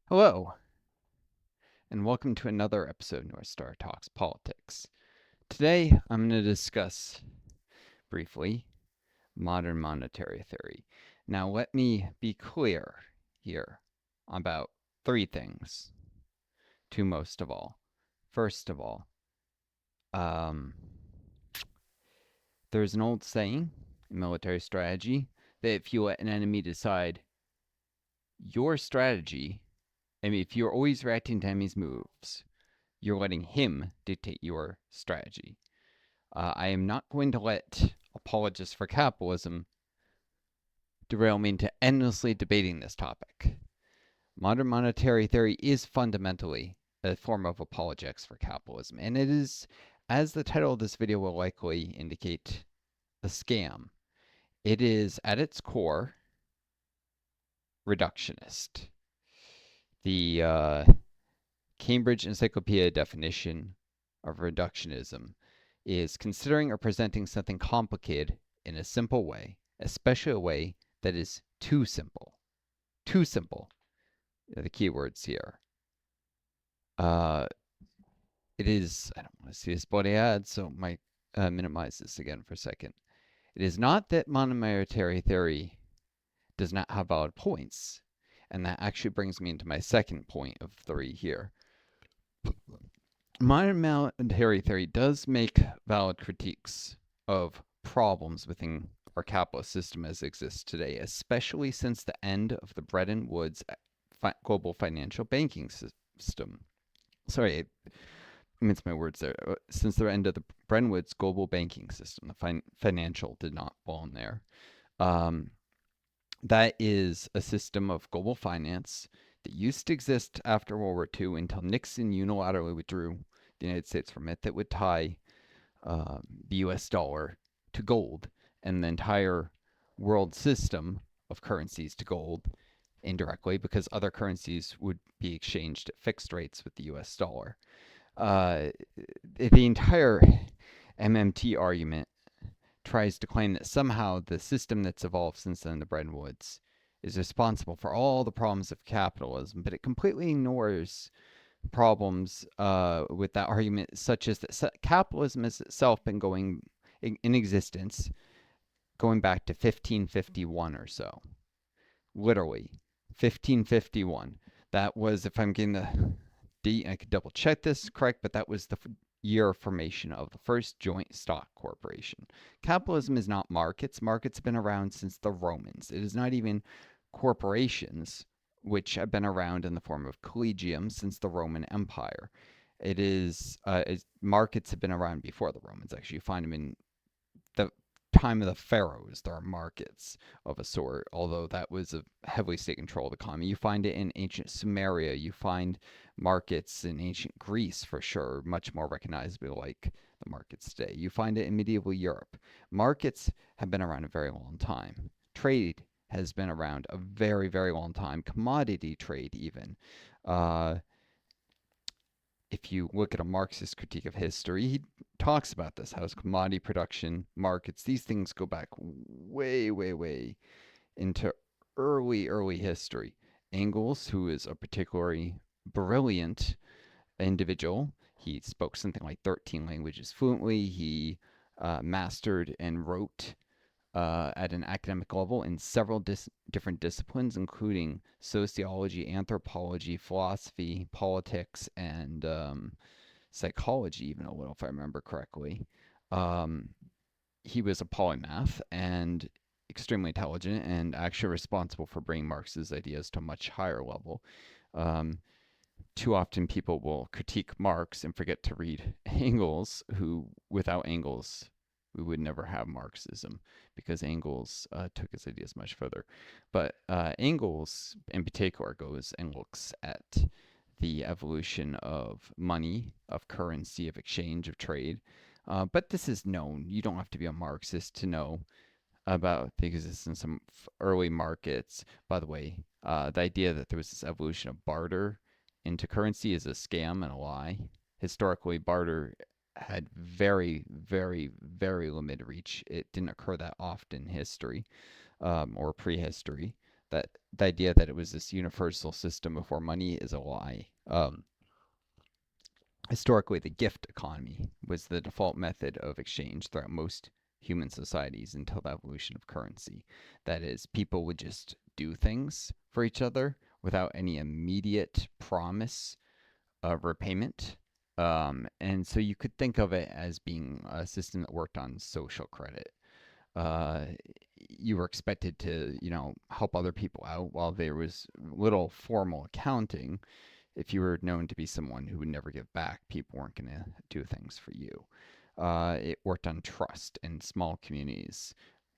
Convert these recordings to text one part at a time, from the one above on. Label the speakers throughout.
Speaker 1: Hello, and welcome to another episode of Northstar Talks Politics. Today, I'm going to discuss briefly modern monetary theory. Now, let me be clear here about three things, two most of all. First of all, um, there's an old saying in military strategy that if you let an enemy decide your strategy, if you're always reacting to enemy's moves, you're letting him dictate your strategy. I am not going to let apologists for capitalism derail me into endlessly debating this topic. Modern monetary theory is fundamentally a form of apologetics for capitalism, and it is, as the title of this video will likely indicate, a scam. It is, at its core, reductionist. The Cambridge Encyclopedia definition of reductionism is considering or presenting something complicated in a simple way, especially a way that is too simple. Too simple are the keywords here. It is, I don't want to see this bloody ad, so I might minimize this again for a second. It is not that monetary theory does not have valid points, and that actually brings me into my second point of three here. Modern monetary theory does make valid critiques of problems within our capitalist system as it exists today, especially since the end of the Bretton Woods global financial banking system. Sorry, I minced my words there. Since the end of the Bretton Woods global banking system, the financial did not fall in there. That is a system of global finance that used to exist after World War II until Nixon unilaterally withdrew the United States from it, that would tie the US dollar to gold and the entire world system of currencies to gold indirectly, because other currencies would be exchanged at fixed rates with the US dollar. The entire MMT argument tries to claim that somehow the system that's evolved since then, the Bretton Woods, is responsible for all the problems of capitalism, but it completely ignores problems with that argument, such as that capitalism has itself been going in existence going back to 1551 or so. Literally, 1551. That was, if I'm getting the date, I could double check this correct, but that was the year of formation of the first joint stock corporation. Capitalism is not markets. Markets have been around since the Romans. It is not even corporations, which have been around in the form of collegium since the Roman Empire. It is markets have been around before the Romans. Actually, you find them in the time of the pharaohs. There are markets of a sort, although that was a heavily state-controlled economy. You find it in ancient Sumeria. You find markets in ancient Greece, for sure, much more recognizably like the markets today. You find it in medieval Europe. Markets have been around a very long time. Trade has been around a very, very long time. Commodity trade, even. If you look at a Marxist critique of history, he talks about this, how commodity production, markets, these things go back way, way, way into early history. Engels, who is a particularly brilliant individual, he spoke something like 13 languages fluently. He mastered and wrote at an academic level in several different disciplines, including sociology, anthropology, philosophy, politics, and psychology, even a little, if I remember correctly. Um, he was a polymath and extremely intelligent, and actually responsible for bringing Marx's ideas to a much higher level. Um, Too often people will critique Marx and forget to read Engels, who, without Engels, we would never have Marxism, because Engels took his ideas much further. But Engels, in particular, goes and looks at the evolution of money, of currency, of exchange, of trade. But this is known. You don't have to be a Marxist to know about the existence of early markets. By the way, the idea that there was this evolution of barter into currency is a scam and a lie. Historically, barter had very, very, very limited reach. It didn't occur that often in history or prehistory. That the idea that it was this universal system before money is a lie. Historically, the gift economy was the default method of exchange throughout most human societies until the evolution of currency. That is, people would just do things for each other without any immediate promise of repayment. And so you could think of it as being a system that worked on social credit. Uh, you were expected to, help other people out while there was little formal accounting. If you were known to be someone who would never give back, people weren't going to do things for you. It worked on trust in small communities.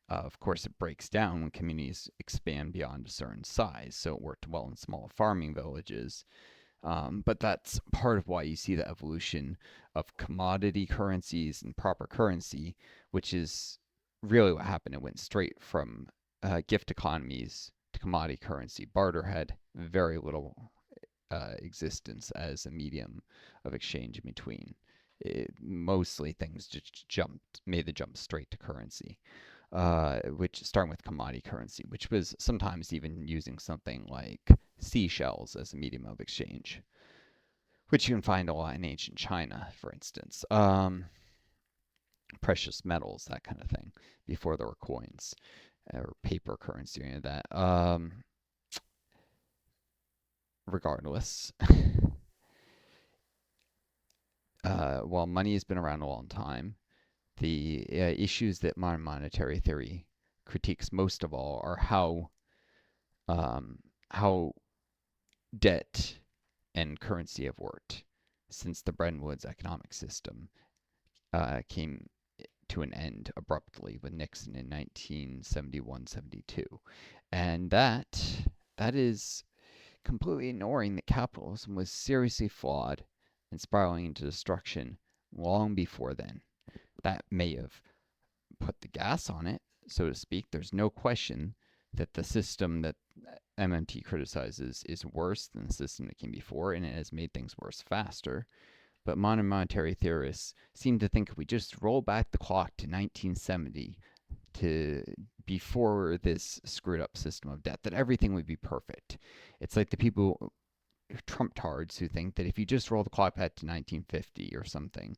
Speaker 1: Of course, it breaks down when communities expand beyond a certain size, so it worked well in small farming villages. But that's part of why you see the evolution of commodity currencies and proper currency, which is really what happened. It went straight from gift economies to commodity currency. Barter had very little existence as a medium of exchange in between. Mostly things just made the jump straight to currency, which starting with commodity currency, which was sometimes even using something like seashells as a medium of exchange, which you can find a lot in ancient China, for instance. Precious metals, that kind of thing, before there were coins or paper currency or any of that. Regardless, while money has been around a long time, the issues that modern monetary theory critiques most of all are um, how debt and currency have worked since the Bretton Woods economic system came to an end abruptly with Nixon in 1971-72. And that is completely ignoring that capitalism was seriously flawed and spiraling into destruction long before then. That may have put the gas on it, so to speak. There's no question that the system that MMT criticizes is worse than the system that came before, and it has made things worse faster. But modern monetary theorists seem to think if we just roll back the clock to 1970, to before this screwed up system of debt, that everything would be perfect. It's like the people, Trump tards, who think that if you just roll the clock back to 1950 or something,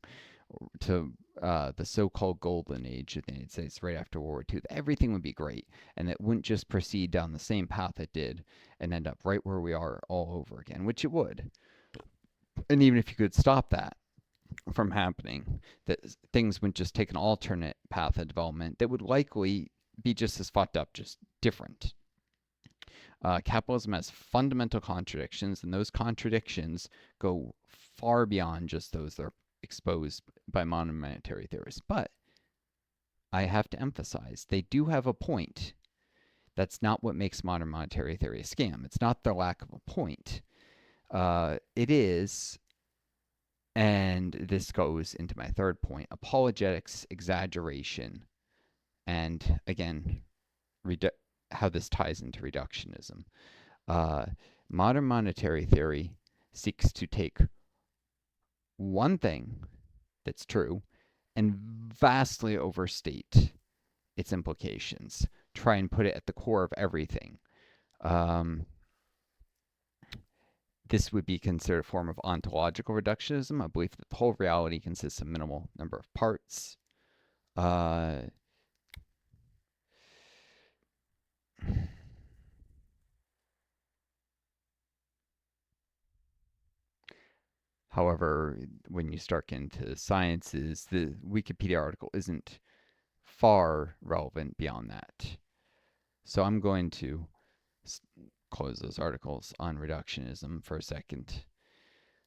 Speaker 1: to the so-called golden age of the United States right after World War II, that everything would be great, and it wouldn't just proceed down the same path it did and end up right where we are all over again, which it would. And even if you could stop that from happening, that things would just take an alternate path of development that would likely be just as fucked up, just different. Capitalism has fundamental contradictions, and those contradictions go far beyond just those that are exposed by modern monetary theorists. But I have to emphasize, they do have a point. That's not what makes modern monetary theory a scam. It's not the lack of a point. It is, and this goes into my third point, apologetics, exaggeration, and again, how this ties into reductionism. Uh, Modern monetary theory seeks to take one thing that's true and vastly overstate its implications, try and put it at the core of everything. Um, this would be considered a form of ontological reductionism, a belief that the whole reality consists of minimal number of parts. Uh, However, when you start into sciences, the Wikipedia article isn't far relevant beyond that. So I'm going to close those articles on reductionism for a second.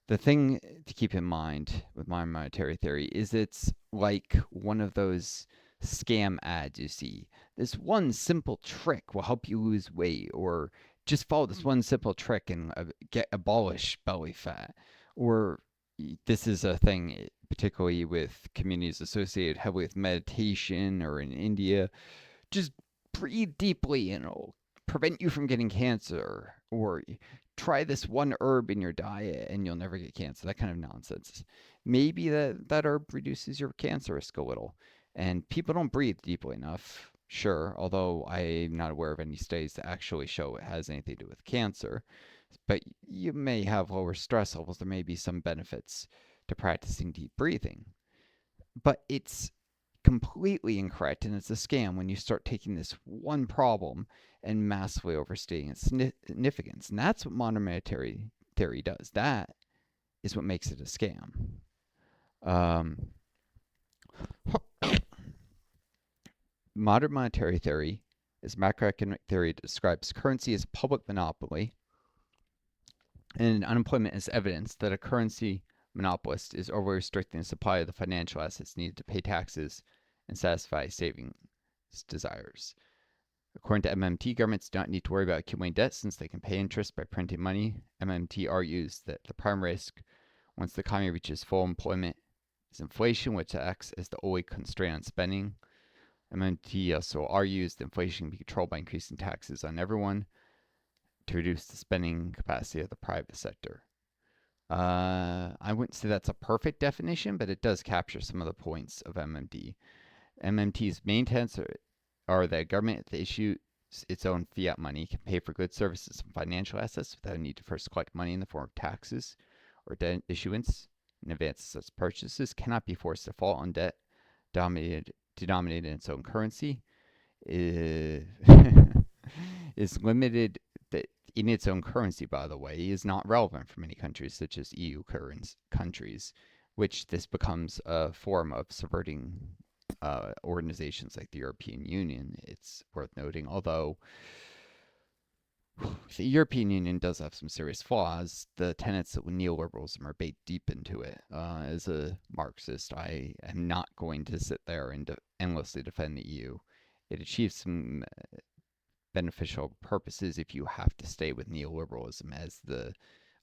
Speaker 1: The thing to keep in mind with modern monetary theory is it's like one of those scam ads you see. This one simple trick will help you lose weight, or just follow this one simple trick and abolish belly fat. Or this is a thing, particularly with communities associated heavily with meditation or in India. Just breathe deeply and it'll prevent you from getting cancer. Or try this one herb in your diet and you'll never get cancer. That kind of nonsense. Maybe that herb reduces your cancer risk a little. And people don't breathe deeply enough. Sure, although I'm not aware of any studies that actually show it has anything to do with cancer. But you may have lower stress levels. There may be some benefits to practicing deep breathing. But it's completely incorrect and it's a scam when you start taking this one problem and massively overstating its significance. And that's what modern monetary theory does. That is what makes it a scam. Um, Modern monetary theory is macroeconomic theory that describes currency as public monopoly, and unemployment is evidence that a currency monopolist is over restricting the supply of the financial assets needed to pay taxes and satisfy savings desires. According to MMT, governments do not need to worry about accumulating debt since they can pay interest by printing money. MMT argues that the prime risk, once the economy reaches full employment, is inflation, which acts as the only constraint on spending. MMT also argues that inflation can be controlled by increasing taxes on everyone to reduce the spending capacity of the private sector. I wouldn't say that's a perfect definition, but it does capture some of the points of MMT. MMT's main tenets are that government that issues its own fiat money can pay for goods, services, and financial assets without a need to first collect money in the form of taxes or debt issuance in advance of such purchases, cannot be forced to default on debt denominated in its own currency, is limited in its own currency, by the way, is not relevant for many countries, such as EU countries, which this becomes a form of subverting organizations like the European Union. It's worth noting, although the European Union does have some serious flaws, the tenets of neoliberalism are baked deep into it. As a Marxist, I am not going to sit there and endlessly defend the EU. It achieves some beneficial purposes if you have to stay with neoliberalism as the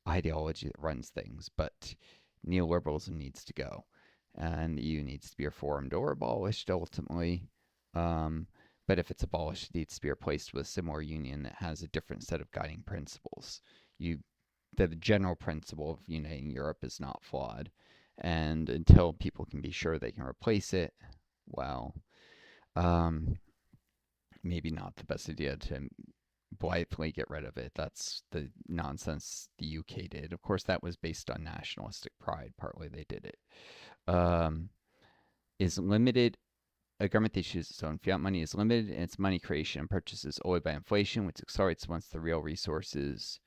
Speaker 1: ideology that runs things, but neoliberalism needs to go, and the EU needs to be reformed or abolished ultimately. But if it's abolished, it needs to be replaced with a similar union that has a different set of guiding principles. You, the general principle of uniting Europe is not flawed, and until people can be sure they can replace it, well, um, maybe not the best idea to blithely get rid of it. That's the nonsense the UK did. Of course, that was based on nationalistic pride. Partly they did it. Is limited. A government that issues its own fiat money is limited in its money creation and purchases only by inflation, which accelerates once the real resources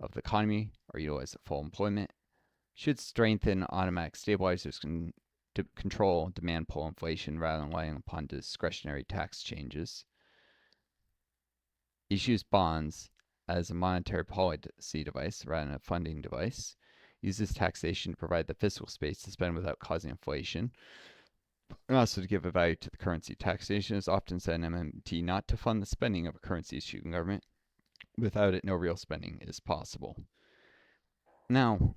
Speaker 1: of the economy are utilized at full employment. Should strengthen automatic stabilizers to control demand pull inflation rather than relying upon discretionary tax changes. Issues bonds as a monetary policy device rather than a funding device. Uses taxation to provide the fiscal space to spend without causing inflation. And also to give a value to the currency. Taxation is often said in MMT not to fund the spending of a currency issued government. Without it, no real spending is possible. Now,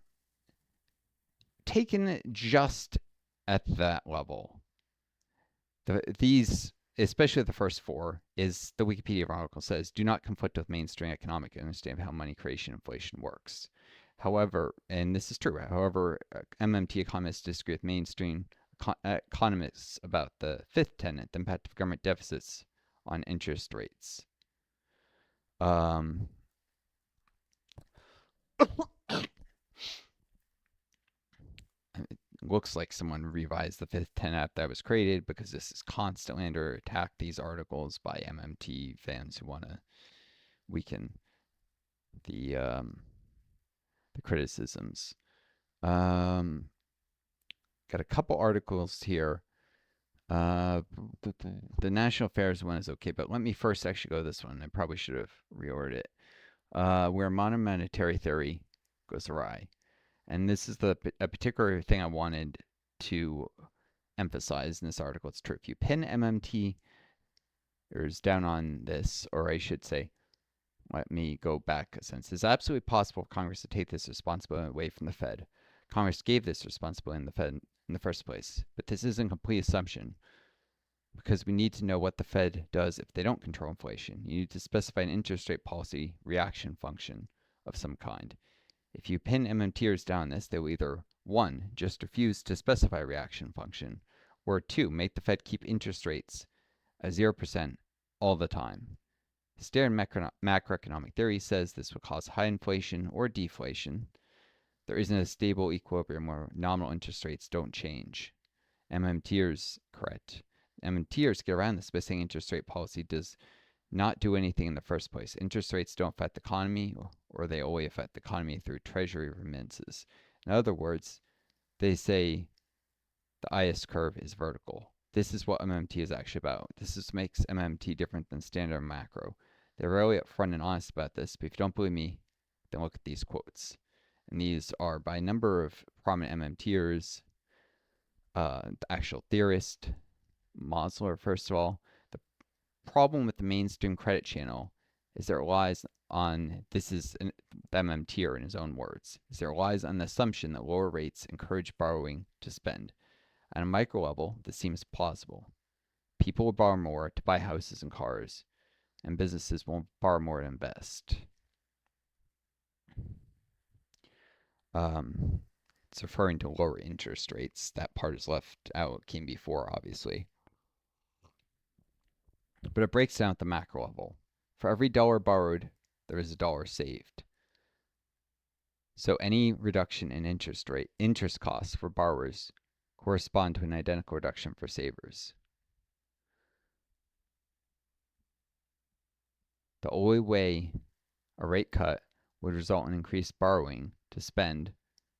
Speaker 1: taken just at that level, these, especially the first four, is the Wikipedia article says, do not conflict with mainstream economic understanding of how money creation and inflation works. However, and this is true, however, MMT economists disagree with mainstream economists about the fifth tenet, the impact of government deficits on interest rates. It looks like someone revised the fifth tenet that was created because this is constantly under attack. These articles by MMT fans who want to weaken the criticisms. Got a couple articles here. The national affairs one is okay, but let me first actually go to this one. I probably should have reordered it. Where modern monetary theory goes awry. And this is a particular thing I wanted to emphasize in this article. It's true. If you pin MMT down on this, or I should say, let me go back a sense. It's absolutely possible for Congress to take this responsibility away from the Fed. Congress gave this responsibility in the Fed in the first place, but this isn't a complete assumption because we need to know what the Fed does if they don't control inflation. You need to specify an interest rate policy reaction function of some kind. If you pin MMTers down this, they will either 1. Just refuse to specify a reaction function, or 2. Make the Fed keep interest rates at 0% all the time. Standard macroeconomic theory says this will cause high inflation or deflation. There isn't a stable equilibrium where nominal interest rates don't change. MMTers, correct. MMTers get around this by saying interest rate policy does not do anything in the first place. Interest rates don't affect the economy, or they only affect the economy through treasury remittances. In other words, they say the IS curve is vertical. This is what MMT is actually about. This is what makes MMT different than standard macro. They're really upfront and honest about this, but if you don't believe me, then look at these quotes. And these are by a number of prominent MMTers, the actual theorist, Mosler, first of all. The problem with the mainstream credit channel is there relies on, this is the MMTer in his own words, is there relies on the assumption that lower rates encourage borrowing to spend. At a micro level, this seems plausible. People will borrow more to buy houses and cars, and businesses won't borrow more to invest. It's referring to lower interest rates. That part is left out. It came before, obviously. But it breaks down at the macro level. For every dollar borrowed, there is a dollar saved. So any reduction in interest costs for borrowers correspond to an identical reduction for savers. The only way a rate cut would result in increased borrowing to spend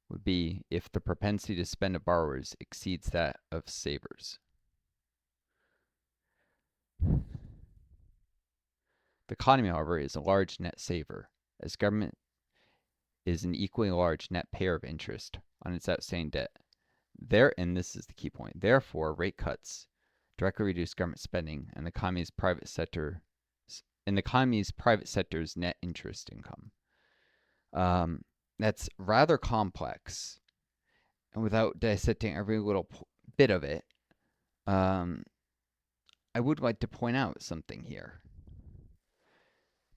Speaker 1: would be if the propensity to spend of borrowers exceeds that of savers. The economy, however, is a large net saver, as government is an equally large net payer of interest on its outstanding debt. And this is the key point, therefore, rate cuts directly reduce government spending and the economy's private sector's net interest income. That's rather complex, and without dissecting every little bit of it, I would like to point out something here.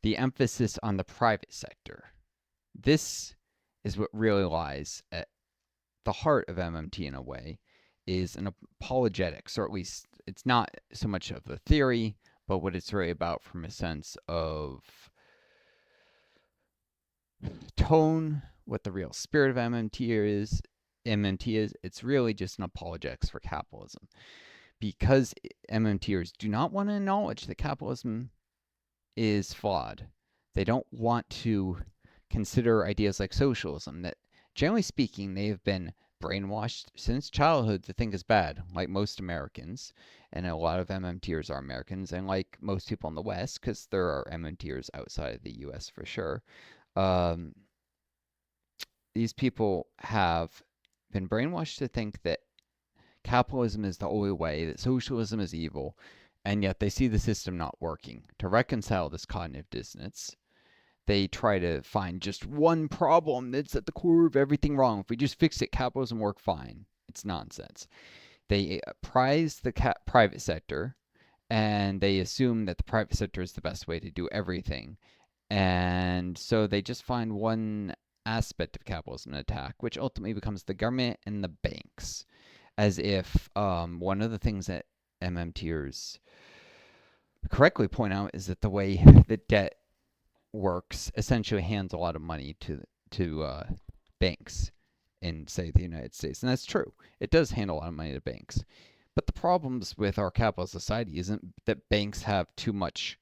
Speaker 1: The emphasis on the private sector. This is what really lies at the heart of MMT in a way, is an apologetics, or at least it's not so much of the theory, but what it's really about from a sense of tone, what the real spirit of MMT is. It's really just an apologetics for capitalism. Because MMTers do not want to acknowledge that capitalism is flawed. They don't want to consider ideas like socialism, that generally speaking, they have been brainwashed since childhood to think is bad, like most Americans. And a lot of MMTers are Americans, and like most people in the West, because there are MMTers outside of the US for sure. These people have been brainwashed to think that capitalism is the only way, that socialism is evil, and yet they see the system not working. To reconcile this cognitive dissonance, they try to find just one problem that's at the core of everything wrong. If we just fix it, capitalism will work fine. It's nonsense. They prize the private sector, and they assume that the private sector is the best way to do everything. And so they just find one aspect of capitalism to attack, which ultimately becomes the government and the banks. As if one of the things that MMTers correctly point out is that the way that debt works essentially hands a lot of money to banks in, say, the United States. And that's true. It does hand a lot of money to banks. But the problems with our capitalist society isn't that banks have too much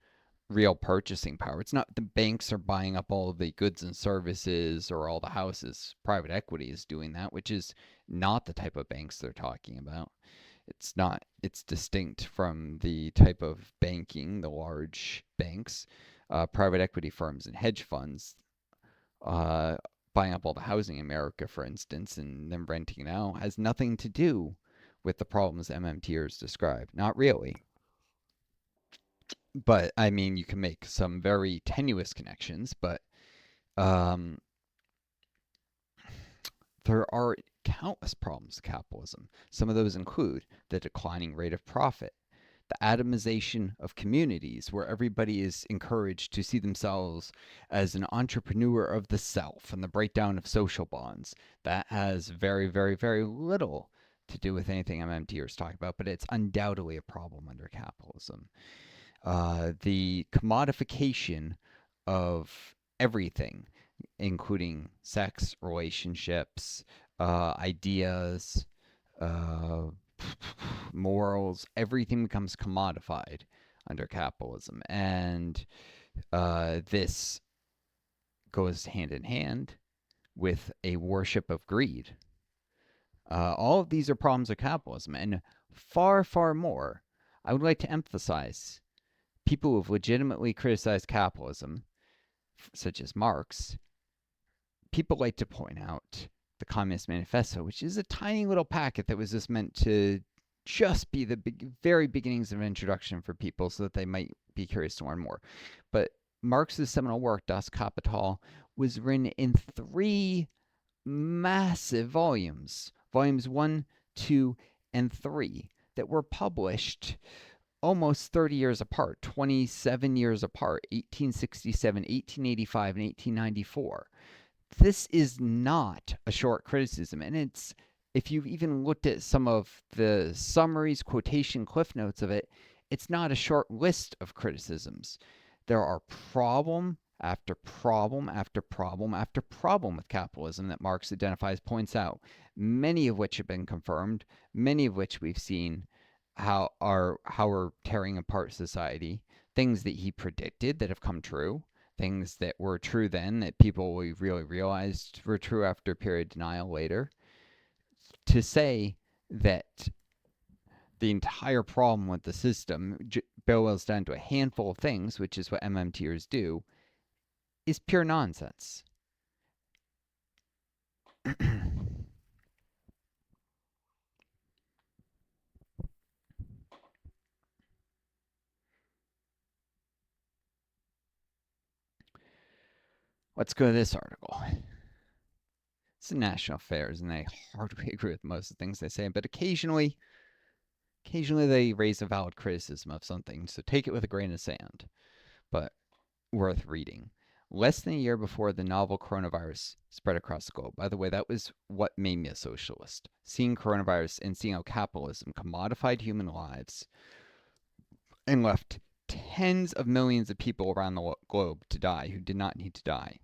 Speaker 1: real purchasing power. It's not the banks are buying up all of the goods and services or all the houses. Private equity is doing that, which is not the type of banks they're talking about. It's not. It's distinct from the type of banking, the large banks, private equity firms and hedge funds buying up all the housing in America, for instance, and then renting it out has nothing to do with the problems MMTers describe. Not really. But, I mean, you can make some very tenuous connections, but there are countless problems with capitalism. Some of those include the declining rate of profit, the atomization of communities where everybody is encouraged to see themselves as an entrepreneur of the self, and the breakdown of social bonds. That has very, very, very little to do with anything MMTers talk about, but it's undoubtedly a problem under capitalism. the commodification of everything, including sex, relationships, ideas, uh, morals, everything becomes commodified under capitalism. And this goes hand in hand with a worship of greed. All of these are problems of capitalism, and far, far more. I would like to emphasize people who have legitimately criticized capitalism, such as Marx, people like to point out the Communist Manifesto, which is a tiny little packet that was just meant to just be the very beginnings of an introduction for people so that they might be curious to learn more. But Marx's seminal work, Das Kapital, was written in 3 massive volumes, volumes 1, 2, and 3, that were published almost 30 years apart, 27 years apart, 1867, 1885, and 1894. This is not a short criticism, and it's, if you've even looked at some of the summaries, quotation, cliff notes of it, it's not a short list of criticisms. There are problem after problem after problem after problem with capitalism that Marx identifies, points out, many of which have been confirmed, many of which we've seen how we're tearing apart society, things that he predicted that have come true, things that were true then that people really realized were true after period denial later. To say that the entire problem with the system boils down to a handful of things, which is what MMTers do, is pure nonsense. Let's go to this article. It's in National Affairs, and I hardly agree with most of the things they say, but occasionally they raise a valid criticism of something, so take it with a grain of sand, but worth reading. Less than a year before the novel coronavirus spread across the globe. By the way, that was what made me a socialist. Seeing coronavirus and seeing how capitalism commodified human lives and left tens of millions of people around the globe to die who did not need to die.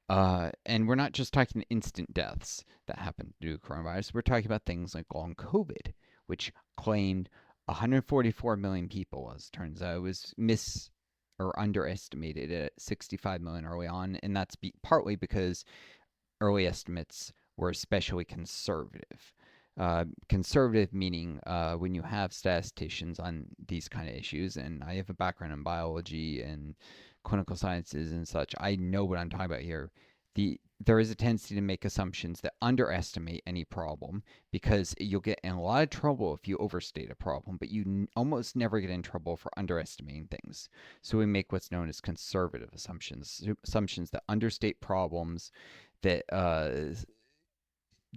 Speaker 1: And we're not just talking instant deaths that happened due to coronavirus. We're talking about things like long COVID, which claimed 144 million people. As it turns out, it was or underestimated at 65 million early on, and that's partly because early estimates were especially conservative. Conservative meaning when you have statisticians on these kind of issues, and I have a background in biology and clinical sciences and such, I know what I'm talking about here. There is a tendency to make assumptions that underestimate any problem, because you'll get in a lot of trouble if you overstate a problem, but you almost never get in trouble for underestimating things. So we make what's known as conservative assumptions that understate problems, that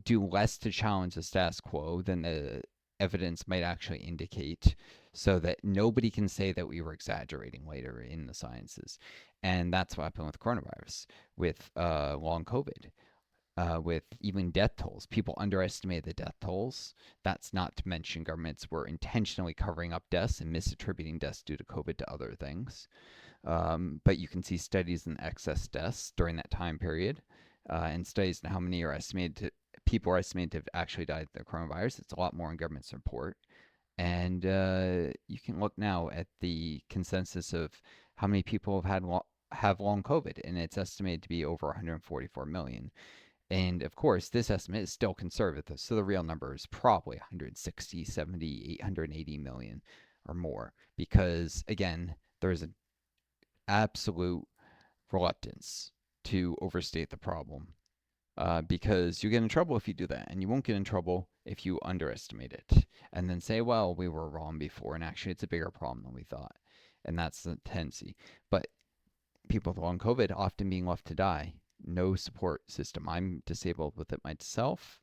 Speaker 1: do less to challenge the status quo than the evidence might actually indicate, so that nobody can say that we were exaggerating later in the sciences. And that's what happened with coronavirus, with long COVID, with even death tolls. People underestimated the death tolls. That's not to mention governments were intentionally covering up deaths and misattributing deaths due to COVID to other things. But you can see studies in excess deaths during that time period, and studies in how many people are estimated to have actually died of the coronavirus. It's a lot more in government's report. And you can look now at the consensus of how many people have long COVID, and it's estimated to be over 144 million. And of course, this estimate is still conservative, so the real number is probably 160, 70, 880 million or more, because again, there's an absolute reluctance to overstate the problem, because you get in trouble if you do that, and you won't get in trouble if you underestimate it and then say, well, we were wrong before, and actually it's a bigger problem than we thought. And that's the tendency. But people with long COVID often being left to die, no support system. I'm disabled with it myself.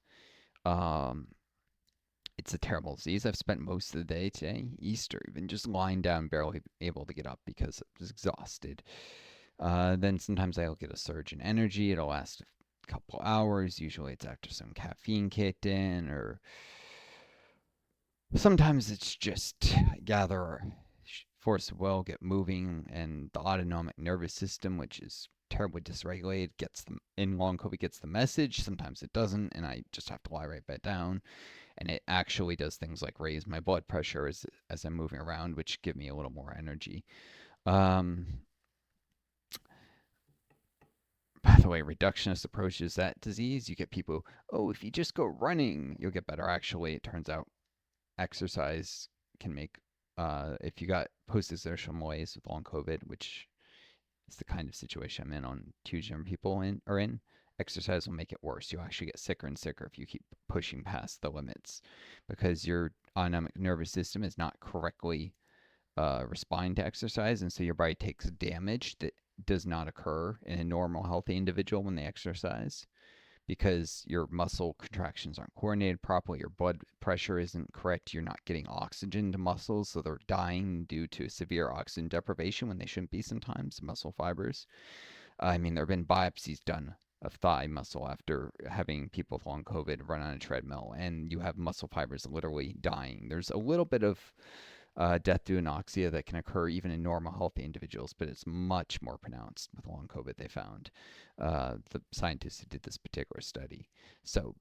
Speaker 1: It's a terrible disease. I've spent most of the day today, Easter even, just lying down, barely able to get up because I was exhausted. Then sometimes I'll get a surge in energy. It'll last a couple hours. Usually it's after some caffeine kicked in, or sometimes it's just gather force of will, get moving, and the autonomic nervous system, which is terribly dysregulated, gets them in long COVID gets the message. Sometimes it doesn't, and I just have to lie right back down. And it actually does things like raise my blood pressure as I'm moving around, which give me a little more energy. Um, by the way, reductionist approaches that disease. You get people, oh, if you just go running, you'll get better. Actually, it turns out exercise can make, if you got post-exertional malaise with long COVID, which is the kind of situation I'm in on Tuesday people are in, exercise will make it worse. You'll actually get sicker and sicker if you keep pushing past the limits because your autonomic nervous system is not correctly responding to exercise, and so your body takes damage that does not occur in a normal, healthy individual when they exercise because your muscle contractions aren't coordinated properly, your blood pressure isn't correct, you're not getting oxygen to muscles, so they're dying due to severe oxygen deprivation when they shouldn't be sometimes, muscle fibers. I mean, there have been biopsies done of thigh muscle after having people with long COVID run on a treadmill, and you have muscle fibers literally dying. There's a little bit of death due to anoxia that can occur even in normal, healthy individuals, but it's much more pronounced with long COVID, they found. The scientists who did this particular study. So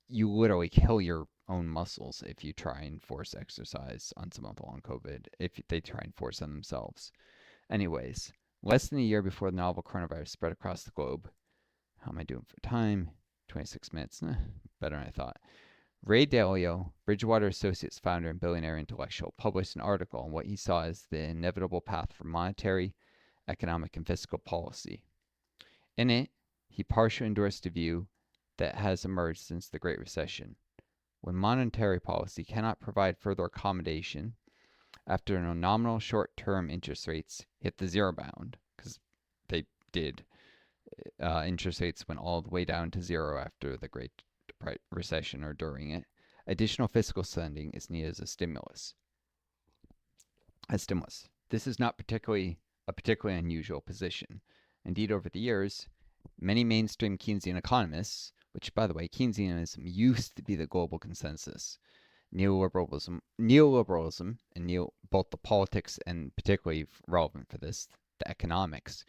Speaker 1: you literally kill your own muscles if you try and force exercise on someone with long COVID, if they try and force on themselves. Anyways, less than a year before the novel coronavirus spread across the globe. How am I doing for time? 26 minutes. Better than I thought. Ray Dalio, Bridgewater Associates founder and billionaire intellectual, published an article on what he saw as the inevitable path for monetary, economic, and fiscal policy. In it, he partially endorsed a view that has emerged since the Great Recession. When monetary policy cannot provide further accommodation after nominal short-term interest rates hit the zero bound, because they did, interest rates went all the way down to zero after the Great Recession or during it, additional fiscal spending is needed as a stimulus. This is not a particularly unusual position. Indeed, over the years, many mainstream Keynesian economists, which, by the way, Keynesianism used to be the global consensus, neoliberalism and both the politics and particularly relevant for this, the economics,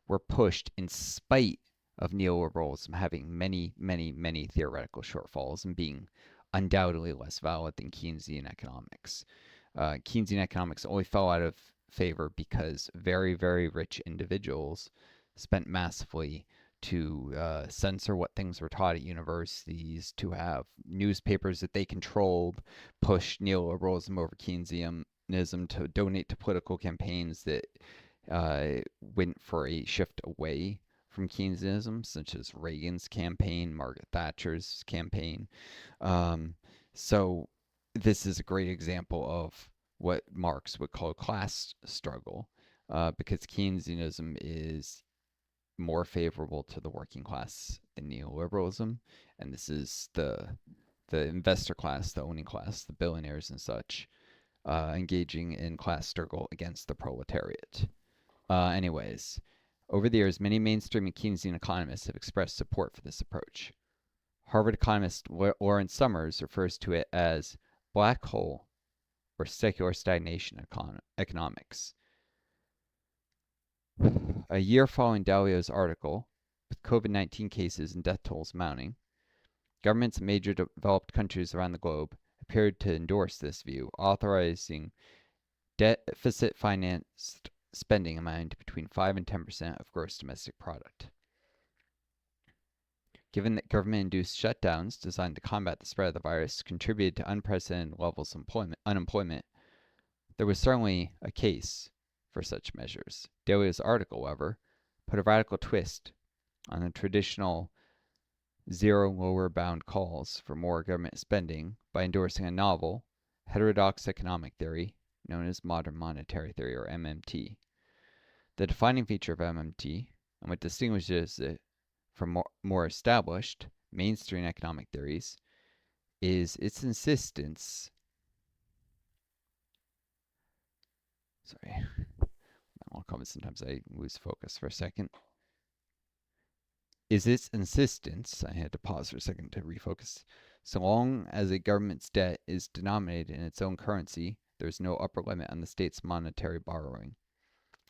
Speaker 1: were pushed in spite of neoliberalism having many, many, many theoretical shortfalls and being undoubtedly less valid than Keynesian economics. Keynesian economics only fell out of favor because very, very rich individuals spent massively to censor what things were taught at universities, to have newspapers that they controlled push neoliberalism over Keynesianism, to donate to political campaigns that went for a shift away from Keynesianism, such as Reagan's campaign, Margaret Thatcher's campaign. So this is a great example of what Marx would call a class struggle, because Keynesianism is more favorable to the working class than neoliberalism, and this is the investor class, the owning class, the billionaires and such, engaging in class struggle against the proletariat. Anyways, over the years, many mainstream Keynesian economists have expressed support for this approach. Harvard economist Lawrence Summers refers to it as black hole or secular stagnation economics. A year following Dalio's article, with COVID-19 cases and death tolls mounting, governments in major developed countries around the globe appeared to endorse this view, authorizing deficit financed spending amounting to between 5 and 10% of gross domestic product. Given that government-induced shutdowns designed to combat the spread of the virus contributed to unprecedented levels of unemployment, there was certainly a case for such measures. Dalio's article, however, put a radical twist on the traditional zero lower bound calls for more government spending by endorsing a novel, heterodox economic theory known as modern monetary theory, or MMT. The defining feature of MMT, and what distinguishes it from more established mainstream economic theories, is its insistence. Sorry, I'll comment sometimes I lose focus for a second. Is its insistence, I had to pause for a second to refocus, so long as a government's debt is denominated in its own currency, There's no upper limit on the state's monetary borrowing.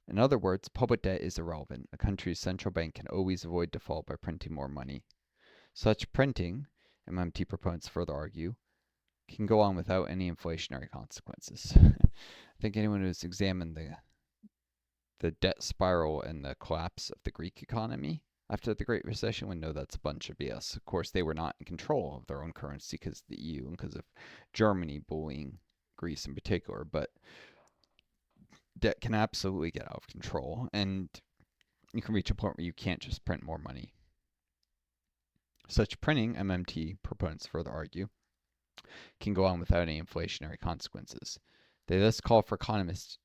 Speaker 1: In other words, public debt is irrelevant. A country's central bank can always avoid default by printing more money. Such printing, MMT proponents further argue, can go on without any inflationary consequences. I think anyone who's examined the debt spiral and the collapse of the Greek economy after the Great Recession would know that's a bunch of BS. Of course, they were not in control of their own currency because of the EU and because of Germany bullying Greece in particular, but debt can absolutely get out of control, and you can reach a point where you can't just print more money. Such printing, MMT proponents further argue, can go on without any inflationary consequences. They thus call for economists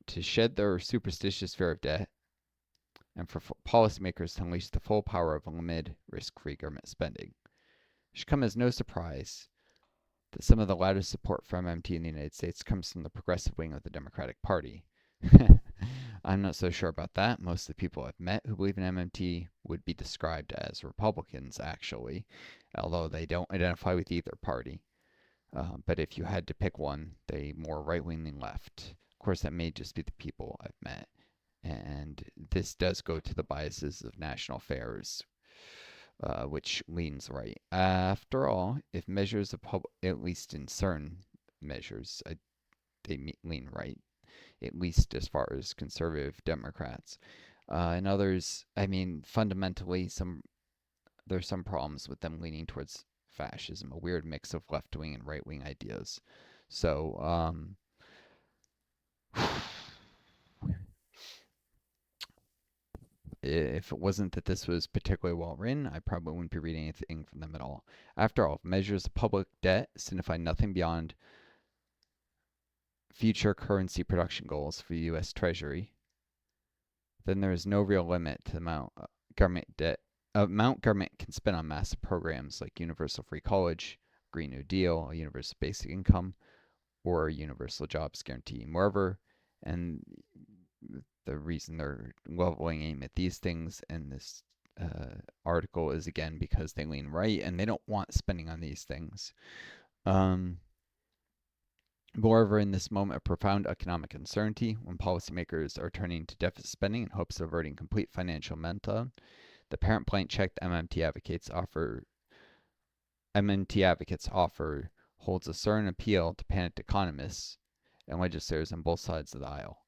Speaker 1: to shed their superstitious fear of debt and for policymakers to unleash the full power of unlimited risk-free government spending. It should come as no surprise that some of the loudest support for MMT in the United States comes from the progressive wing of the Democratic Party. I'm not so sure about that. Most of the people I've met who believe in MMT would be described as Republicans, actually, although they don't identify with either party. But if you had to pick one, they more right-wing than left. Of course, that may just be the people I've met. And this does go to the biases of national affairs, which leans right. After all, if measures of at least in certain measures, they lean right, at least as far as conservative Democrats. In others, I mean, fundamentally, there's some problems with them leaning towards fascism, a weird mix of left-wing and right-wing ideas. So, if it wasn't that this was particularly well written, I probably wouldn't be reading anything from them at all. After all, measures of public debt signify nothing beyond future currency production goals for the U.S. Treasury. Then there is no real limit to the amount government can spend on massive programs like universal free college, Green New Deal, a universal basic income, or a universal jobs guarantee. Moreover, and the reason they're leveling aim at these things in this article is again because they lean right and they don't want spending on these things. Moreover, in this moment of profound economic uncertainty, when policymakers are turning to deficit spending in hopes of averting complete financial meltdown, the parent blank check MMT advocates offer holds a certain appeal to panicked economists and legislators on both sides of the aisle.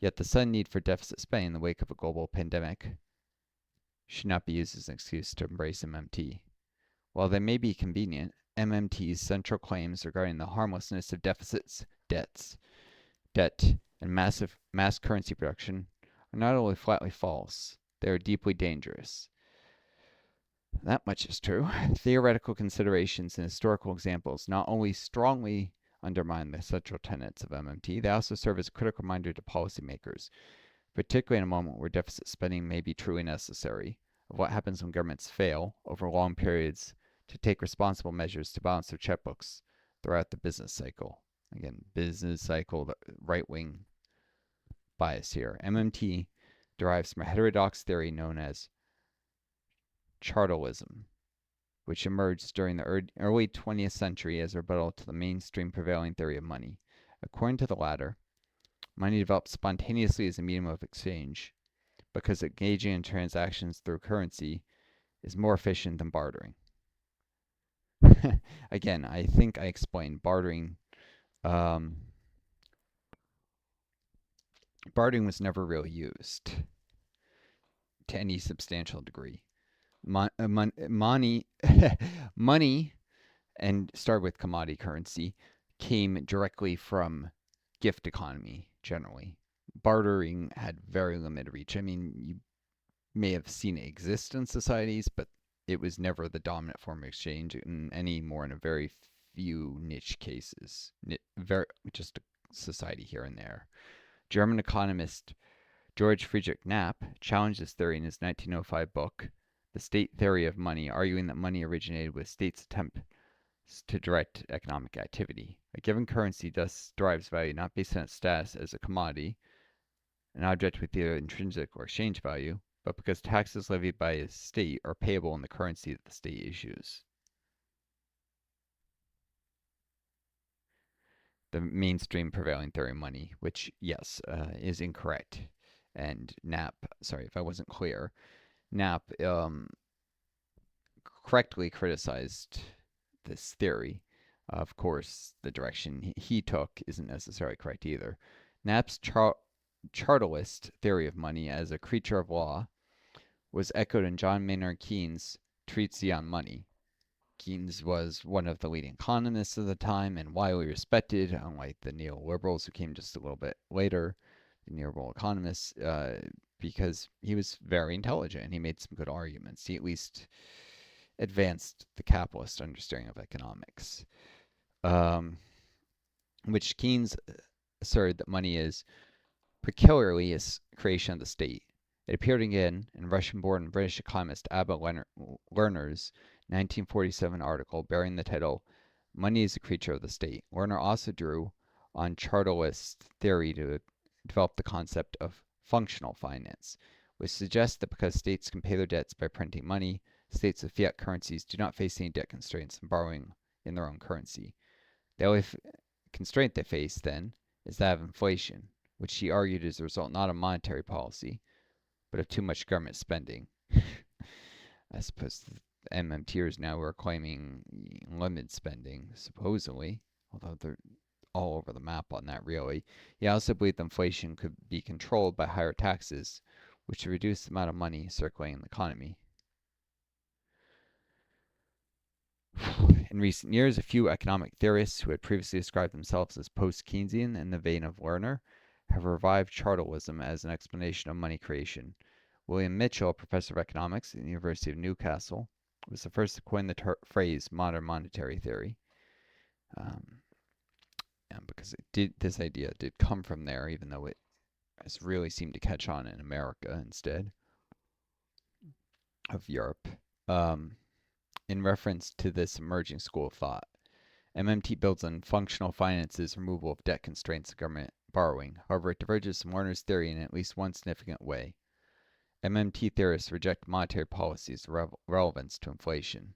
Speaker 1: Yet the sudden need for deficit spending in the wake of a global pandemic should not be used as an excuse to embrace MMT. While they may be convenient, MMT's central claims regarding the harmlessness of deficits, debt, and mass currency production are not only flatly false, they are deeply dangerous. That much is true. Theoretical considerations and historical examples not only strongly undermine the central tenets of MMT, they also serve as a critical reminder to policymakers, particularly in a moment where deficit spending may be truly necessary, of what happens when governments fail over long periods to take responsible measures to balance their checkbooks throughout the business cycle. Again, business cycle, the right-wing bias here. MMT derives from a heterodox theory known as Capitalism, which emerged during the early 20th century as a rebuttal to the mainstream prevailing theory of money. According to the latter, money developed spontaneously as a medium of exchange because engaging in transactions through currency is more efficient than bartering. Again, I think I explained bartering. Bartering was never really used to any substantial degree. Money, and start with commodity currency, came directly from gift economy generally. Bartering had very limited reach. I mean, you may have seen it exist in societies, but it was never the dominant form of exchange, and any more in a very few niche cases. Just a society here and there. German economist George Friedrich Knapp challenged this theory in his 1905 book, The State Theory of Money, arguing that money originated with states' attempts to direct economic activity. A given currency thus derives value not based on its status as a commodity, an object with either intrinsic or exchange value, but because taxes levied by a state are payable in the currency that the state issues. the mainstream prevailing theory of money, which, yes, is incorrect. And Knapp, sorry if I wasn't clear, Knapp correctly criticized this theory. Of course, the direction he took isn't necessarily correct either. Knapp's chartalist theory of money as a creature of law was echoed in John Maynard Keynes' Treatise on Money. Keynes was one of the leading economists of the time and widely respected, unlike the neoliberals who came just a little bit later, the neoliberal economists, because he was very intelligent and he made some good arguments. He at least advanced the capitalist understanding of economics, um, which Keynes asserted that money is peculiarly a creation of the state. It appeared again in Russian-born British economist Abba Lerner's 1947 article bearing the title "Money is a Creature of the State." Lerner also drew on chartalist theory to develop the concept of functional finance, which suggests that because states can pay their debts by printing money, states with fiat currencies do not face any debt constraints in borrowing in their own currency. The only constraint they face, then, is that of inflation, which he argued is a result not of monetary policy, but of too much government spending. I suppose the MMTers now are claiming limited spending, supposedly, although they're all over the map on that, really. He also believed inflation could be controlled by higher taxes, which would reduce the amount of money circulating in the economy. In recent years, a few economic theorists who had previously described themselves as post-Keynesian in the vein of Lerner have revived chartalism as an explanation of money creation. William Mitchell, a professor of economics at the University of Newcastle, was the first to coin the phrase modern monetary theory. And because this idea did come from there, even though it has really seemed to catch on in America instead of Europe. In reference to this emerging school of thought, MMT builds on functional finance's removal of debt constraints of government borrowing. However, it diverges from Lerner's theory in at least one significant way. MMT theorists reject monetary policy's relevance to inflation.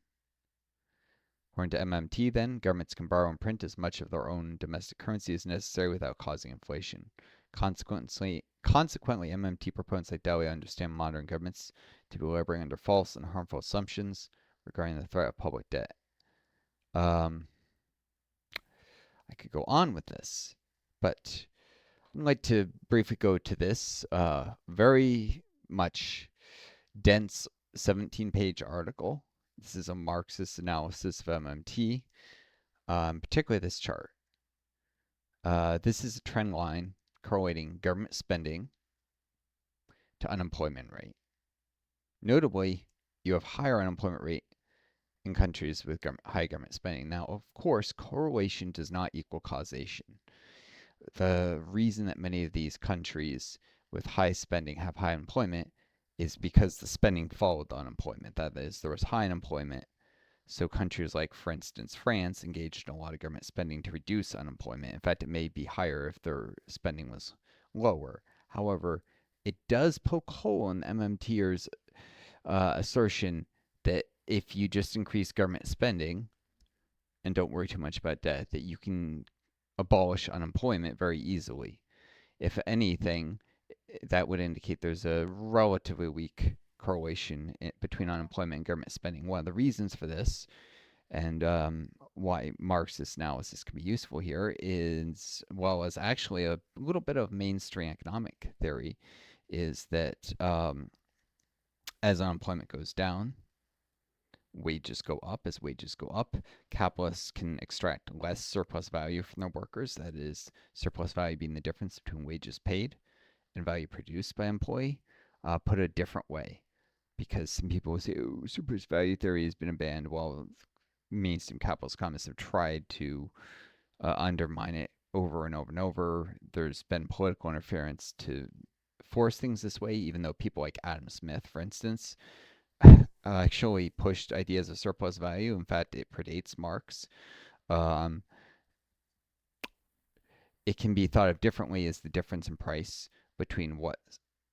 Speaker 1: According to MMT, then, governments can borrow and print as much of their own domestic currency as necessary without causing inflation. Consequently, MMT proponents like Daly understand modern governments to be laboring under false and harmful assumptions regarding the threat of public debt. I could go on with this, but I'd like to briefly go to this very much dense 17-page article. This is a Marxist analysis of MMT, particularly this chart. This is a trend line correlating government spending to unemployment rate. Notably, you have higher unemployment rate in countries with high government spending. Now, of course, correlation does not equal causation. The reason that many of these countries with high spending have high unemployment is because the spending followed the unemployment. That is, there was high unemployment, so countries like, for instance, France engaged in a lot of government spending to reduce unemployment. In fact, it may be higher if their spending was lower. However, it does poke a hole in MMTers' assertion that if you just increase government spending and don't worry too much about debt, that you can abolish unemployment very easily. If anything, that would indicate there's a relatively weak correlation between unemployment and government spending. One of the reasons for this, and why Marxist analysis can be useful here, is, well, as actually a little bit of mainstream economic theory, is that as unemployment goes down, wages go up. As wages go up, capitalists can extract less surplus value from their workers. That is, surplus value being the difference between wages paid and value produced by employee. Put a different way, because some people will say, oh, surplus value theory has been abandoned. Well, mainstream capitalist economists have tried to undermine it over and over and over. There's been political interference to force things this way, even though people like Adam Smith, for instance, actually pushed ideas of surplus value. In fact, it predates Marx. Um, it can be thought of differently as the difference in price between what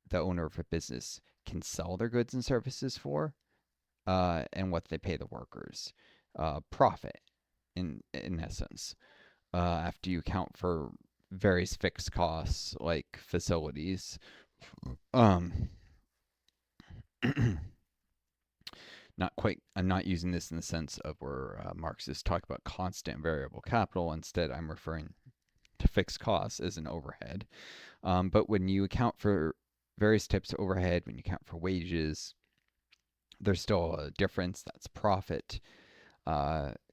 Speaker 1: the owner of a business can sell their goods and services for and what they pay the workers. Profit, in essence. after you account for various fixed costs like facilities. Um, not quite. I'm not using this in the sense of where Marxists talk about constant variable capital. Instead, I'm referring to fixed costs as an overhead. But when you account for various types of overhead, when you account for wages, there's still a difference. That's profit.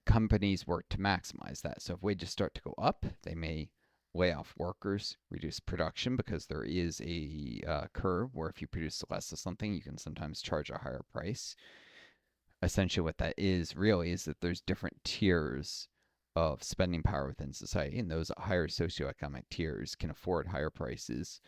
Speaker 1: Companies work to maximize that. So if wages start to go up, they may lay off workers, reduce production because there is a curve where if you produce less of something, you can sometimes charge a higher price. Essentially, what that is really is that there's different tiers of spending power within society, and those higher socioeconomic tiers can afford higher prices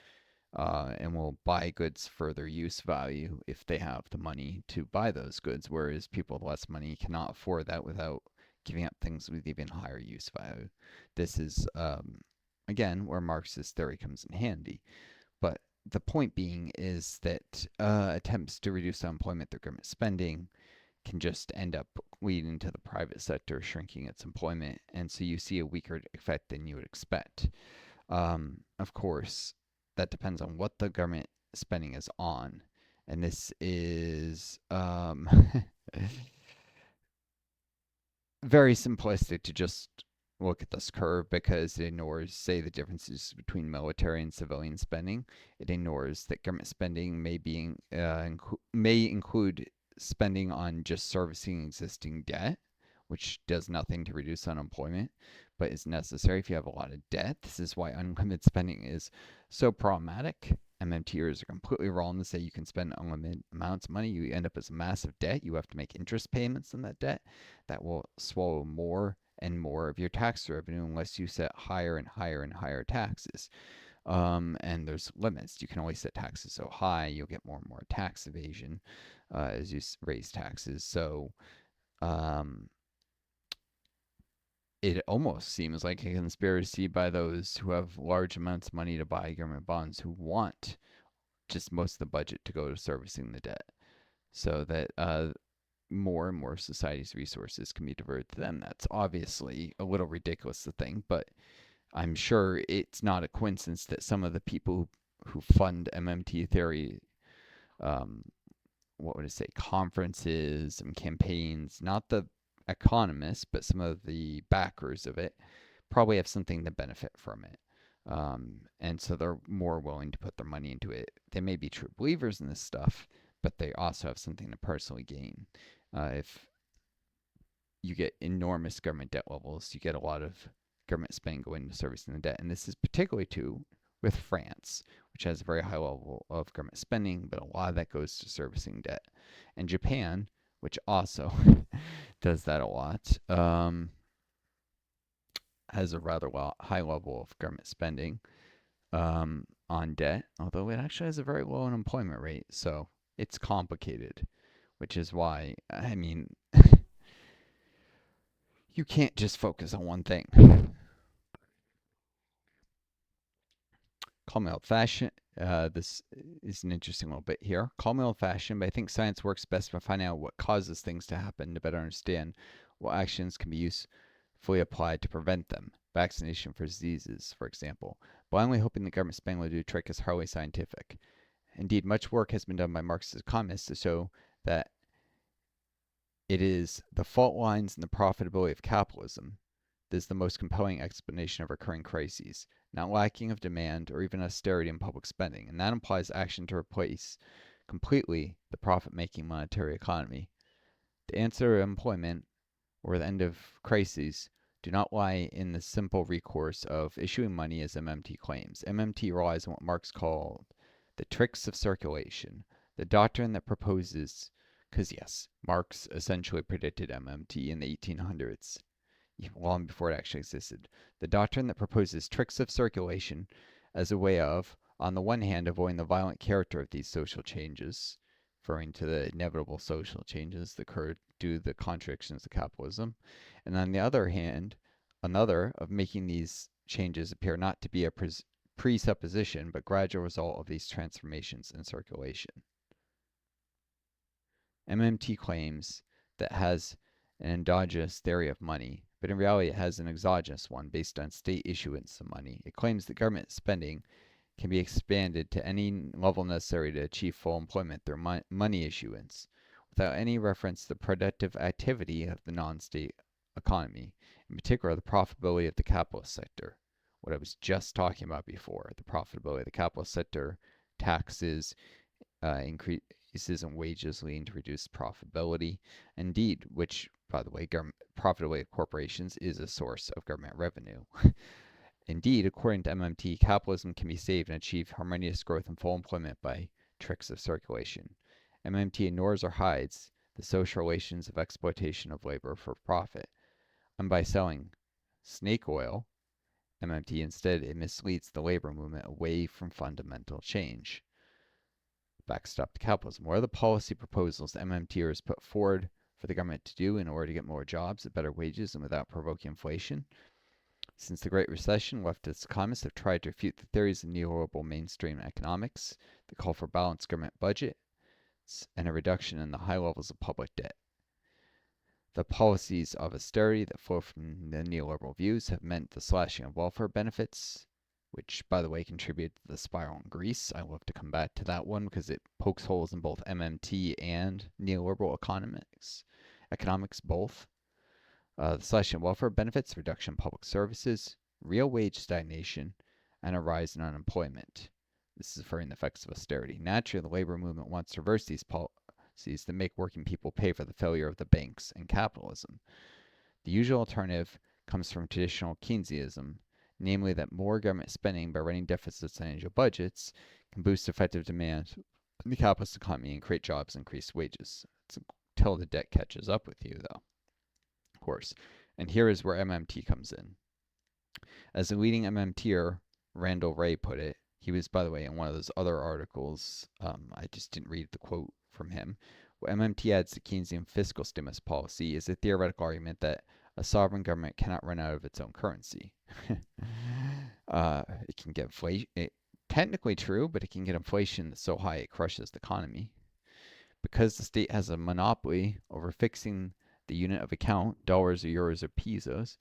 Speaker 1: and will buy goods for their use value if they have the money to buy those goods, whereas people with less money cannot afford that without giving up things with even higher use value. This is, again, where Marxist theory comes in handy. But the point being is that attempts to reduce unemployment through government spending can just end up leading to the private sector shrinking its employment, and so you see a weaker effect than you would expect. Of course, that depends on what the government spending is on. And this is very simplistic to just look at this curve because it ignores, say, the differences between military and civilian spending. It ignores that government spending may include spending on just servicing existing debt, which does nothing to reduce unemployment, but is necessary if you have a lot of debt. This is why unlimited spending is so problematic. MMTers are completely wrong to say you can spend unlimited amounts of money. You end up as a massive debt. You have to make interest payments on that debt. That will swallow more and more of your tax revenue unless you set higher and higher and higher taxes. And there's limits. You can only set taxes so high. You'll get more and more tax evasion as you raise taxes. So um, it almost seems like a conspiracy by those who have large amounts of money to buy government bonds who want just most of the budget to go to servicing the debt so that more and more society's resources can be diverted to them. That's obviously a little ridiculous to think, but I'm sure it's not a coincidence that some of the people who fund MMT theory, um, what would I say, conferences and campaigns, not the economists, but some of the backers of it, probably have something to benefit from it. And so they're more willing to put their money into it. They may be true believers in this stuff, but they also have something to personally gain. If you get enormous government debt levels, you get a lot of government spending going into servicing the debt. And this is particularly true with France, which has a very high level of government spending, but a lot of that goes to servicing debt. And Japan, which also does that a lot, has a rather high level of government spending on debt, although it actually has a very low unemployment rate. So it's complicated, which is why, I mean, you can't just focus on one thing. Call me old fashioned. This is an interesting little bit here. Call me old fashioned, but I think science works best by finding out what causes things to happen to better understand what actions can be usefully applied to prevent them. Vaccination for diseases, for example. Blindly hoping the government spending will do a trick is hardly scientific. Indeed, much work has been done by Marxist economists to show that it is the fault lines in the profitability of capitalism that is the most compelling explanation of recurring crises, not lacking of demand or even austerity in public spending, and that implies action to replace completely the profit-making monetary economy. The answer to employment or the end of crises do not lie in the simple recourse of issuing money as MMT claims. MMT relies on what Marx called the tricks of circulation, the doctrine that proposes, because yes, Marx essentially predicted MMT in the 1800s, long before it actually existed. The doctrine that proposes tricks of circulation as a way of, on the one hand, avoiding the violent character of these social changes, referring to the inevitable social changes that occur due to the contradictions of capitalism, and on the other hand, another of making these changes appear not to be a presupposition but gradual result of these transformations in circulation. MMT claims that has an endogenous theory of money, but in reality it has an exogenous one based on state issuance of money. It claims that government spending can be expanded to any level necessary to achieve full employment through money issuance, without any reference to the productive activity of the non-state economy, in particular the profitability of the capitalist sector. What I was just talking about before, the profitability of the capitalist sector, taxes, increases in wages leading to reduced profitability. Indeed, which, by the way, profitability of corporations is a source of government revenue. Indeed, according to MMT, capitalism can be saved and achieve harmonious growth and full employment by tricks of circulation. MMT ignores or hides the social relations of exploitation of labor for profit. And by selling snake oil, MMT instead it misleads the labor movement away from fundamental change. Backstop to capitalism. What are the policy proposals MMTers put forward for the government to do in order to get more jobs at better wages and without provoking inflation? Since the Great Recession, leftist economists have tried to refute the theories of neoliberal mainstream economics that call for balanced government budgets and a reduction in the high levels of public debt. The policies of austerity that flow from the neoliberal views have meant the slashing of welfare benefits, which, by the way, contributed to the spiral in Greece. I love to come back to that one because it pokes holes in both MMT and neoliberal economics both. The slashing of welfare benefits, reduction in public services, real wage stagnation, and a rise in unemployment. This is referring to the effects of austerity. Naturally, the labor movement wants to reverse these policies that make working people pay for the failure of the banks and capitalism. The usual alternative comes from traditional Keynesianism, namely that more government spending by running deficits on annual budgets can boost effective demand in the capitalist economy and create jobs and increase wages. It's until the debt catches up with you, though. Of course. And here is where MMT comes in. As a leading MMTer, Randall Wray put it, he was, by the way, in one of those other articles. I just didn't read the quote from him. What MMT adds to Keynesian fiscal stimulus policy is a theoretical argument that a sovereign government cannot run out of its own currency. It can get inflation. Technically true, but it can get inflation that's so high it crushes the economy. Because the state has a monopoly over fixing the unit of account, dollars or euros or pesos,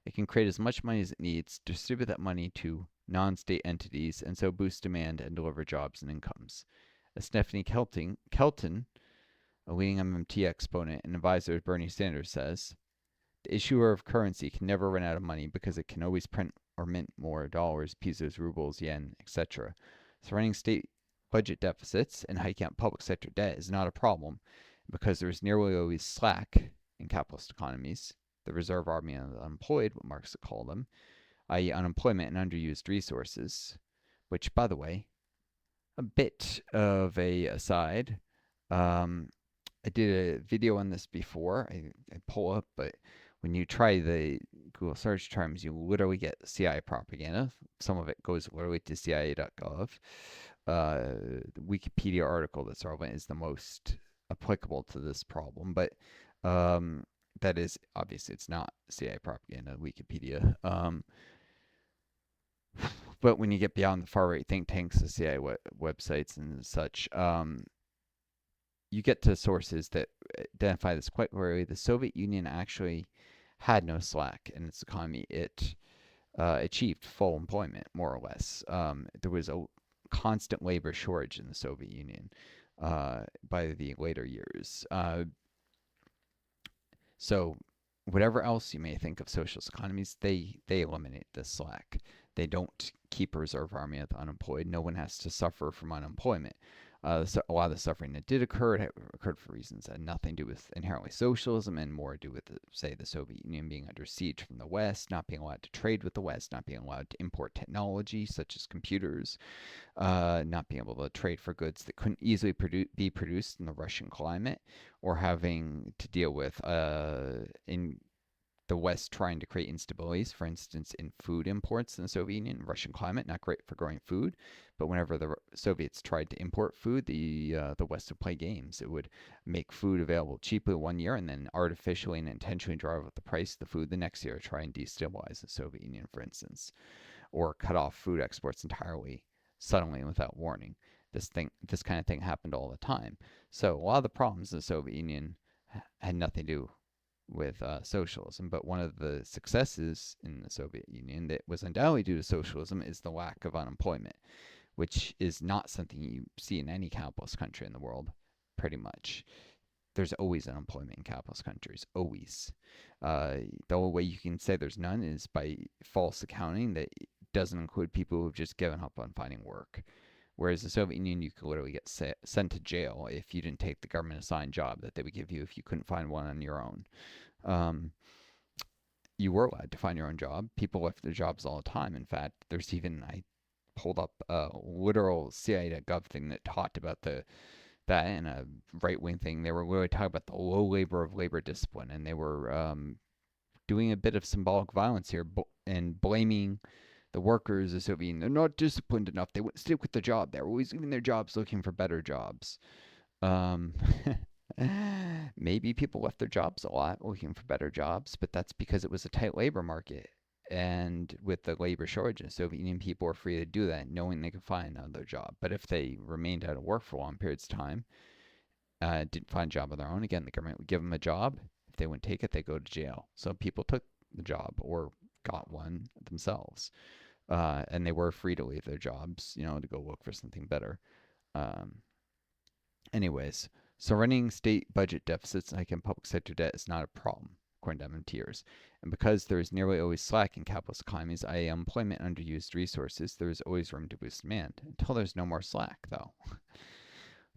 Speaker 1: it can create as much money as it needs, distribute that money to non-state entities, and so boost demand and deliver jobs and incomes. As Stephanie Kelton, a leading MMT exponent and advisor of Bernie Sanders, says, the issuer of currency can never run out of money because it can always print or mint more dollars, pesos, rubles, yen, etc. So running state budget deficits and hiking up public sector debt is not a problem because there is nearly always slack in capitalist economies, the reserve army of the unemployed, what Marx would call them, i.e. unemployment and underused resources, which, by the way, a bit of a aside, I did a video on this before. I pull up, but when you try the Google search terms, you literally get CIA propaganda. Some of it goes literally to CIA.gov. The Wikipedia article that's relevant is the most applicable to this problem, but that is obviously it's not CIA propaganda, Wikipedia. But when you get beyond the far right think tanks, the CIA websites and such, you get to sources that identify this quite clearly. The Soviet Union actually had no slack in its economy. It achieved full employment, more or less. There was a constant labor shortage in the Soviet Union by the later years. So whatever else you may think of socialist economies, they eliminate this slack. They don't keep a reserve army of the unemployed. No one has to suffer from unemployment. So a lot of the suffering that did occur occurred for reasons that had nothing to do with inherently socialism and more to do with, say, the Soviet Union being under siege from the West, not being allowed to trade with the West, not being allowed to import technology such as computers, not being able to trade for goods that couldn't easily be produced in the Russian climate, or having to deal with in the West trying to create instabilities, for instance, in food imports in the Soviet Union, Russian climate, not great for growing food. But whenever the Soviets tried to import food, the West would play games. It would make food available cheaply one year and then artificially and intentionally drive up the price of the food the next year, try and destabilize the Soviet Union, for instance, or cut off food exports entirely, suddenly and without warning. This kind of thing happened all the time. So a lot of the problems in the Soviet Union had nothing to do with socialism. But one of the successes in the Soviet Union that was undoubtedly due to socialism is the lack of unemployment, which is not something you see in any capitalist country in the world, pretty much. There's always unemployment in capitalist countries, always. The only way you can say there's none is by false accounting that doesn't include people who've just given up on finding work. Whereas the Soviet Union, you could literally get sent to jail if you didn't take the government assigned job that they would give you if you couldn't find one on your own. Um, you were allowed to find your own job. People left their jobs all the time. In fact, there's even, I pulled up a literal CIA.gov thing that talked about that and a right wing thing. They were really talking about the low labor of labor discipline, and they were doing a bit of symbolic violence here and blaming the workers as if they're not disciplined enough. They wouldn't stick with the job. They're always leaving their jobs looking for better jobs. Um, maybe people left their jobs a lot looking for better jobs, but that's because it was a tight labor market. And with the labor shortage in the Soviet Union, people were free to do that, knowing they could find another job. But if they remained out of work for long periods of time, didn't find a job on their own, again, the government would give them a job. If they wouldn't take it, they go to jail. So people took the job or got one themselves, and they were free to leave their jobs, to go look for something better. Um, Anyways, so running state budget deficits like in public sector debt is not a problem, according to MMTers. And because there is nearly always slack in capitalist economies, i.e., unemployment and underused resources, there is always room to boost demand until there's no more slack, though.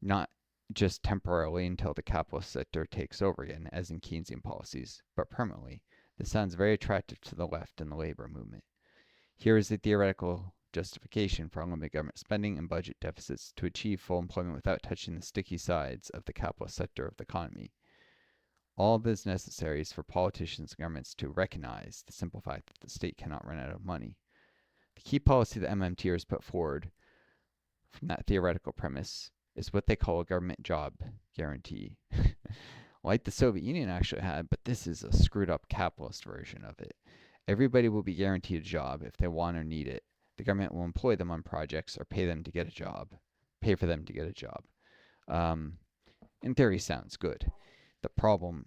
Speaker 1: Not just temporarily until the capitalist sector takes over again, as in Keynesian policies, but permanently. This sounds very attractive to the left and the labor movement. Here is the theoretical justification for unlimited government spending and budget deficits to achieve full employment without touching the sticky sides of the capitalist sector of the economy. All that is necessary is for politicians and governments to recognize the simple fact that the state cannot run out of money. The key policy that MMTers put forward from that theoretical premise is what they call a government job guarantee. Like the Soviet Union actually had, but this is a screwed up capitalist version of it. Everybody will be guaranteed a job if they want or need it. The government will employ them on projects or pay them to get a job, pay for them to get a job. Um, in theory, sounds good. The problem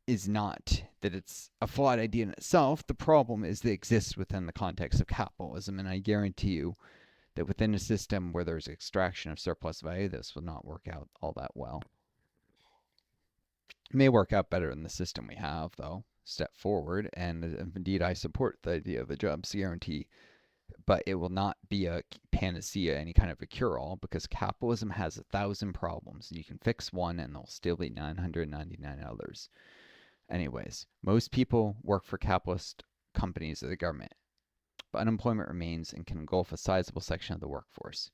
Speaker 1: is not that it's a flawed idea in itself. The problem is that it exists within the context of capitalism, and I guarantee you that within a system where there's extraction of surplus value, this will not work out all that well. It may work out better in the system we have, though. Step forward, and indeed I support the idea of the jobs guarantee, but it will not be a panacea, any kind of a cure-all, because capitalism has 1,000 problems. You can fix one, and there'll still be 999 others. Anyways, most people work for capitalist companies or the government, but unemployment remains and can engulf a sizable section of the workforce.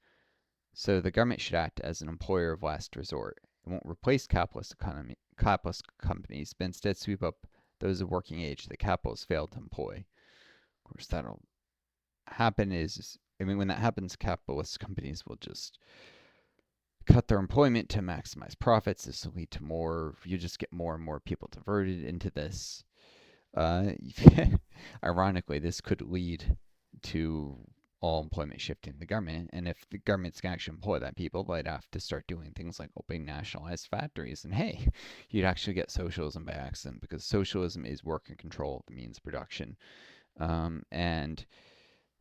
Speaker 1: So the government should act as an employer of last resort. It won't replace capitalist companies, but instead sweep up those of working age that capitalists failed to employ. Of course, that'll happen when that happens, capitalist companies will just cut their employment to maximize profits. This will lead to you just get more and more people diverted into this. Ironically, this could lead to all employment shifting to the government. And if the government's going to actually employ that people, they'd have to start doing things like opening nationalized factories. And hey, you'd actually get socialism by accident, because socialism is worker control of the means of production. And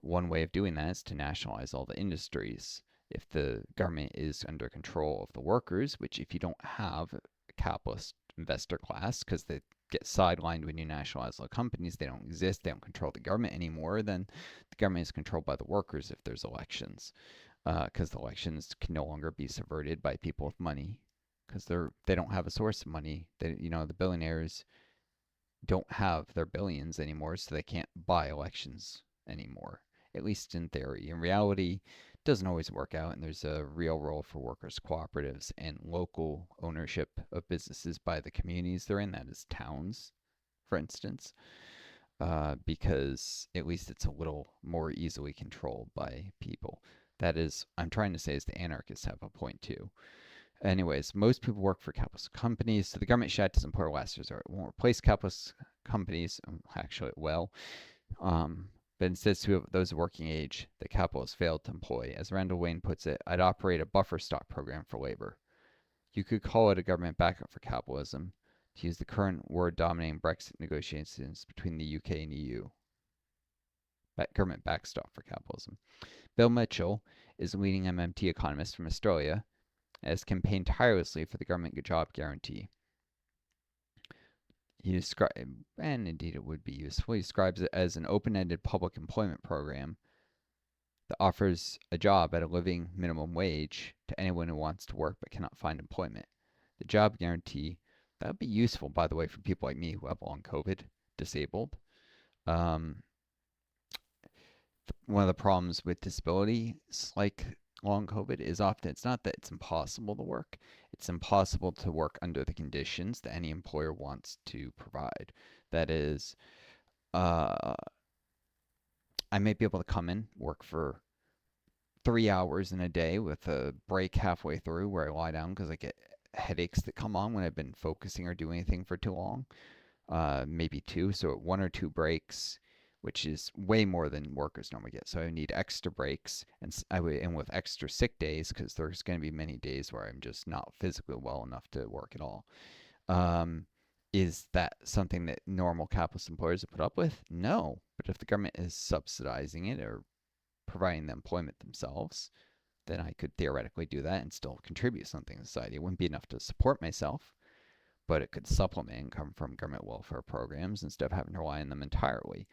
Speaker 1: one way of doing that is to nationalize all the industries. If the government is under control of the workers, which if you don't have a capitalist investor class, because they get sidelined when you nationalize all the companies, they don't exist, they don't control the government anymore, then the government is controlled by the workers if there's elections, because the elections can no longer be subverted by people with money, because they don't have a source of money. The billionaires don't have their billions anymore, so they can't buy elections anymore, at least in theory. In reality, it doesn't always work out, and there's a real role for workers' cooperatives and local ownership of businesses by the communities they're in, that is towns, for instance, because at least it's a little more easily controlled by people. That is, I'm trying to say, is the anarchists have a point too. Anyways, most people work for capitalist companies, so the government should act as an employer of last resort. It won't replace capitalist companies. Actually, it will. But instead, to those working age that capitalists failed to employ. As Randall Wayne puts it, I'd operate a buffer stock program for labor. You could call it a government backup for capitalism. to use the current word dominating Brexit negotiations between the UK and EU. Government backstop for capitalism. Bill Mitchell is a leading MMT economist from Australia and has campaigned tirelessly for the government job guarantee. He describes, and indeed it would be useful, he describes it as an open-ended public employment program that offers a job at a living minimum wage to anyone who wants to work but cannot find employment. The job guarantee, that would be useful, by the way, for people like me who have long COVID, disabled. Um, One of the problems with disability, like long COVID, is often it's not that it's impossible to work, it's impossible to work under the conditions that any employer wants to provide. That is, uh, I may be able to come in, work for 3 hours in a day with a break halfway through where I lie down because I get headaches that come on when I've been focusing or doing anything for too long. Maybe two, so 1 or 2 breaks, which is way more than workers normally get. So I need extra breaks, and and with extra sick days because there's going to be many days where I'm just not physically well enough to work at all. Um, is that something that normal capitalist employers have put up with? No. But if the government is subsidizing it or providing the employment themselves, then I could theoretically do that and still contribute something to society. It wouldn't be enough to support myself, but it could supplement income from government welfare programs instead of having to rely on them entirely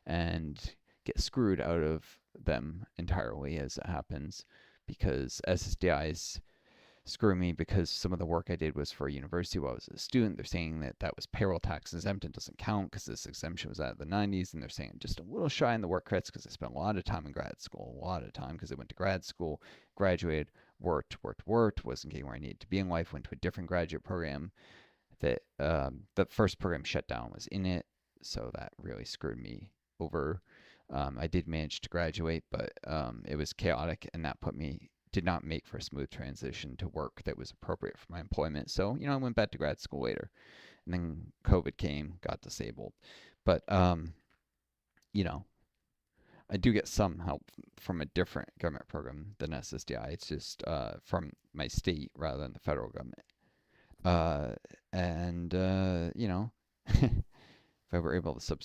Speaker 1: and get screwed out of them entirely as it happens because SSDIs screw me because some of the work I did was for a university while I was a student. They're saying that that was payroll tax exempt and doesn't count because this exemption was out of the 90s. And they're saying just a little shy in the work credits because I spent a lot of time in grad school, a lot of time because I went to grad school, graduated, worked, wasn't getting where I needed to be in life, went to a different graduate program that the first program shut down was in it. So that really screwed me over. I did manage to graduate, but it was chaotic, and that did not make for a smooth transition to work that was appropriate for my employment. So, I went back to grad school later. And then COVID came, got disabled. But, you know, I do get some help from a different government program than SSDI. It's just from my state rather than the federal government. Uh, and, if I were able to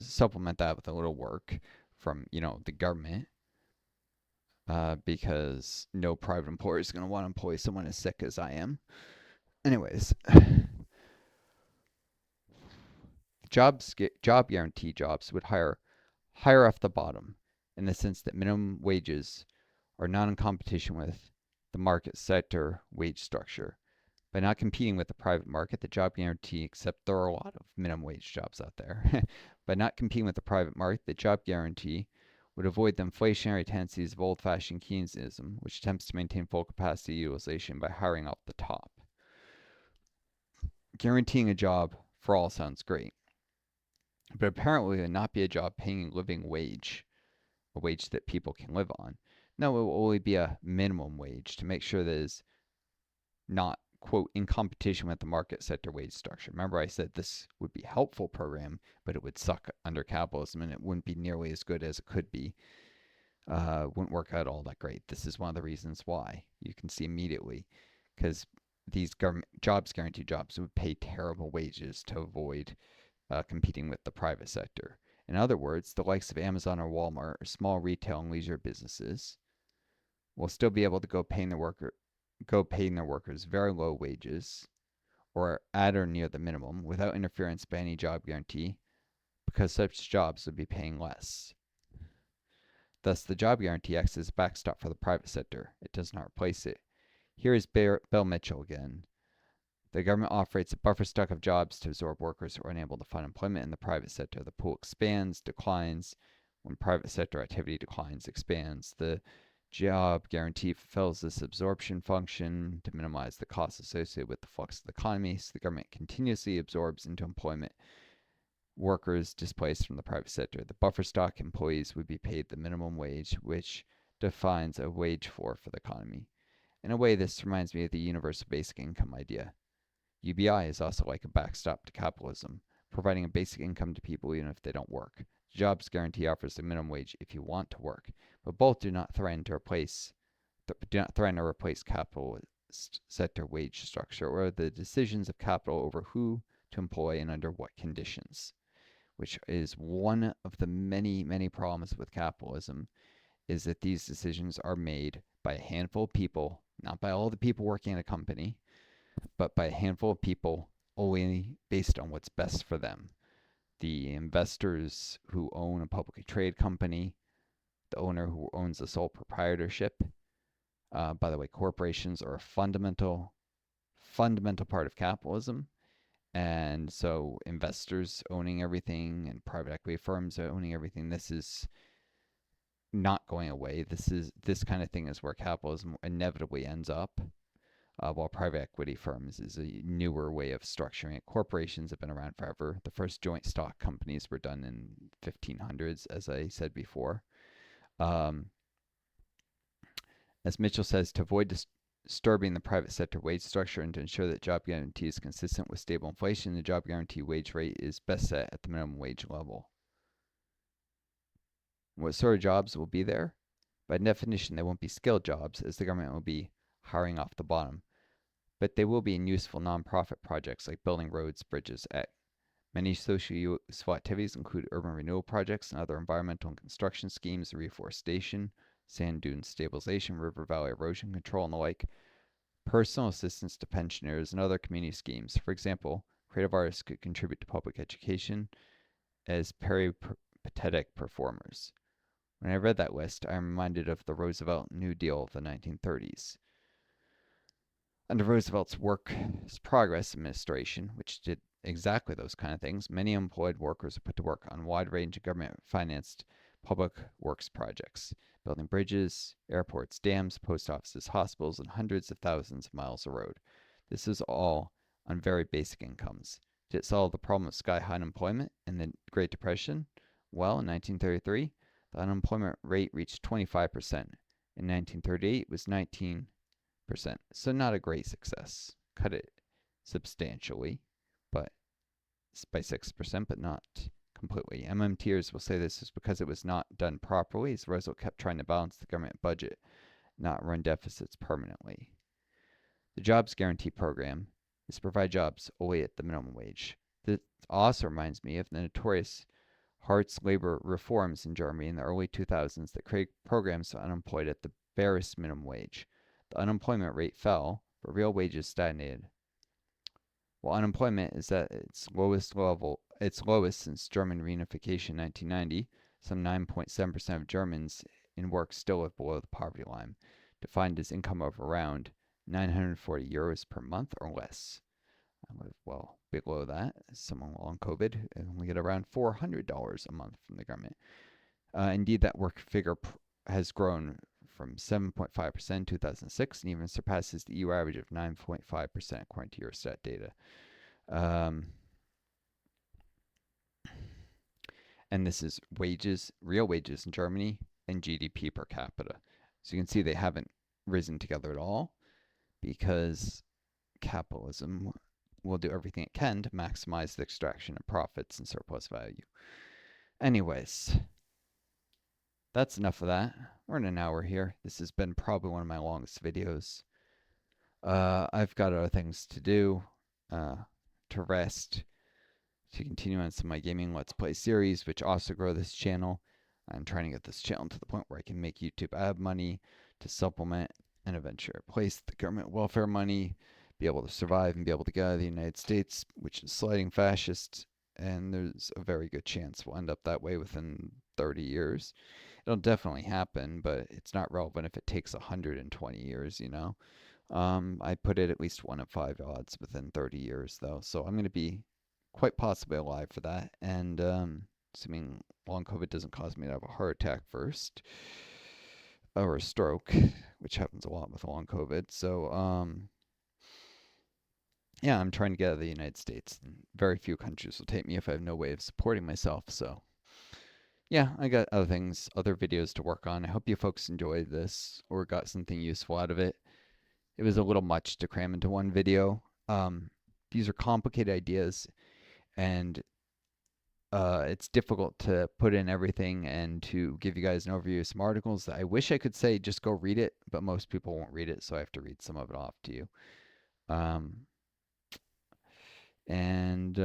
Speaker 1: supplement that with a little work from, the government, because no private employer is going to want to employ someone as sick as I am. Anyways, job guarantee jobs would hire higher off the bottom in the sense that minimum wages are not in competition with the market sector wage structure. By not competing with the private market, the job guarantee, except there are a lot of minimum wage jobs out there, by not competing with the private market, the job guarantee would avoid the inflationary tendencies of old-fashioned Keynesianism, which attempts to maintain full capacity utilization by hiring off the top. Guaranteeing a job for all sounds great, but apparently it would not be a job paying a living wage, a wage that people can live on. No, it will only be a minimum wage to make sure that it is not, quote, in competition with the market sector wage structure. Remember, I said this would be a helpful program, but it would suck under capitalism and it wouldn't be nearly as good as it could be. Wouldn't work out all that great. This is one of the reasons why. You can see immediately, because these government guaranteed jobs would pay terrible wages to avoid competing with the private sector. In other words, the likes of Amazon or Walmart or small retail and leisure businesses will still be able to go paying their workers very low wages or at or near the minimum without interference by any job guarantee because such jobs would be paying less. Thus, the job guarantee acts as a backstop for the private sector. It does not replace it. Here is Bill Mitchell again. The government operates a buffer stock of jobs to absorb workers who are unable to find employment in the private sector. The pool expands, declines. When private sector activity declines, expands. The job guarantee fulfills this absorption function to minimize the costs associated with the flux of the economy. So the government continuously absorbs into employment workers displaced from the private sector. The buffer stock employees would be paid the minimum wage, which defines a wage floor for the economy. In a way, this reminds me of the universal basic income idea. UBI is also like a backstop to capitalism, providing a basic income to people even if they don't work. The jobs guarantee offers the minimum wage if you want to work, but both do not threaten to replace capitalist sector wage structure or the decisions of capital over who to employ and under what conditions, which is one of the many, many problems with capitalism, is that these decisions are made by a handful of people, not by all the people working at a company, but by a handful of people only based on what's best for them. The investors who own a publicly traded company, the owner who owns the sole proprietorship. By the way, corporations are a fundamental part of capitalism. And so investors owning everything and private equity firms owning everything, this is not going away. This kind of thing is where capitalism inevitably ends up. While private equity firms is a newer way of structuring it. Corporations have been around forever. The first joint stock companies were done in 1500s, as I said before. Um, as Mitchell says, to avoid disturbing the private sector wage structure and to ensure that job guarantee is consistent with stable inflation, the job guarantee wage rate is best set at the minimum wage level. What sort of jobs will be there? By definition, they won't be skilled jobs, as the government will be hiring off the bottom, but they will be in useful nonprofit projects like building roads, bridges. Many social useful activities include urban renewal projects and other environmental and construction schemes, reforestation, sand dune stabilization, river valley erosion control, and the like. Personal assistance to pensioners and other community schemes. For example, creative artists could contribute to public education as peripatetic performers. When I read that list, I am reminded of the Roosevelt New Deal of the 1930s. Under Roosevelt's Works Progress administration, which did exactly those kind of things, many employed workers were put to work on a wide range of government-financed public works projects, building bridges, airports, dams, post offices, hospitals, and hundreds of thousands of miles of road. This is all on very basic incomes. Did it solve the problem of sky-high unemployment in the Great Depression? Well, in 1933, the unemployment rate reached 25%. In 1938, it was 19%. So not a great success. Cut it substantially, but by 6%, but not completely. MMTers will say this is because it was not done properly, as Roosevelt kept trying to balance the government budget, not run deficits permanently. The Jobs Guarantee Program is to provide jobs only at the minimum wage. This also reminds me of the notorious Hartz labor reforms in Germany in the early 2000s that created programs for unemployed at the barest minimum wage. The unemployment rate fell, but real wages stagnated. While unemployment is at its lowest since German reunification in 1990, some 9.7% of Germans in work still live below the poverty line, defined as income of around 940 euros per month or less. I live well below that. Someone long COVID and only get around $400 a month from the government. Indeed, that work figure has grown from 7.5% in 2006 and even surpasses the EU average of 9.5% according to Eurostat data. And this is wages, real wages in Germany, and GDP per capita. So you can see they haven't risen together at all because capitalism will do everything it can to maximize the extraction of profits and surplus value. Anyways, that's enough of that. We're in an hour here. This has been probably one of my longest videos. I've got other things to do, to rest, to continue on some of my gaming Let's Play series, which also grow this channel. I'm trying to get this channel to the point where I can make YouTube ad money to supplement and eventually replace the government welfare money, be able to survive and be able to get out of the United States, which is sliding fascist, and there's a very good chance we'll end up that way within 30 years. It'll definitely happen, but it's not relevant if it takes 120 years, you know. I put it at least 1 in 5 odds within 30 years, though, so I'm going to be quite possibly alive for that, and assuming long COVID doesn't cause me to have a heart attack first, or a stroke, which happens a lot with long COVID. So, yeah, I'm trying to get out of the United States. And very few countries will take me if I have no way of supporting myself. So, yeah, I got other things, other videos to work on. I hope you folks enjoyed this or got something useful out of it. It was a little much to cram into one video. These are complicated ideas, and it's difficult to put in everything and to give you guys an overview of some articles that I wish I could say just go read it, but most people won't read it, so I have to read some of it off to you. And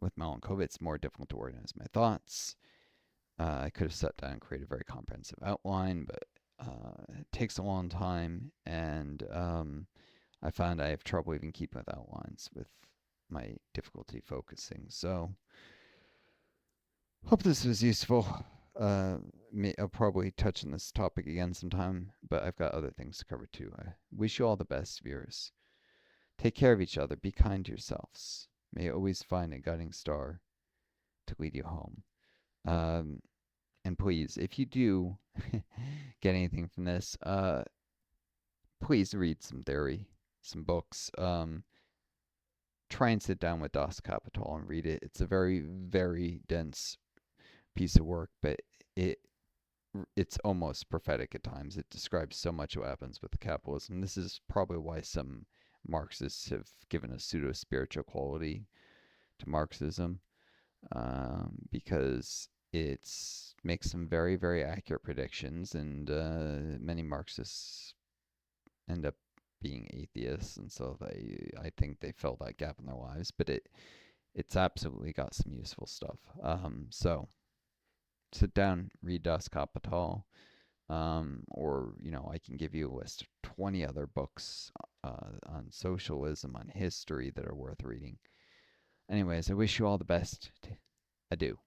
Speaker 1: with my own COVID, it's more difficult to organize my thoughts. I could have sat down and created a very comprehensive outline, but it takes a long time, and I found I have trouble even keeping with outlines with my difficulty focusing. So, hope this was useful. I'll probably touch on this topic again sometime, but I've got other things to cover too. I wish you all the best, viewers. Take care of each other. Be kind to yourselves. May you always find a guiding star to lead you home. Um, and please, if you do get anything from this, please read some theory, some books. Try and sit down with Das Kapital and read it. It's a very, very dense piece of work, but it it's almost prophetic at times. It describes so much of what happens with capitalism. This is probably why some Marxists have given a pseudo spiritual quality to Marxism, because it makes some very, very accurate predictions, and many Marxists end up being atheists, and so I think they fill that gap in their lives. But it's absolutely got some useful stuff. So sit down, read Das Kapital, or I can give you a list of 20 other books on socialism, on history that are worth reading. Anyways, I wish you all the best. Adieu.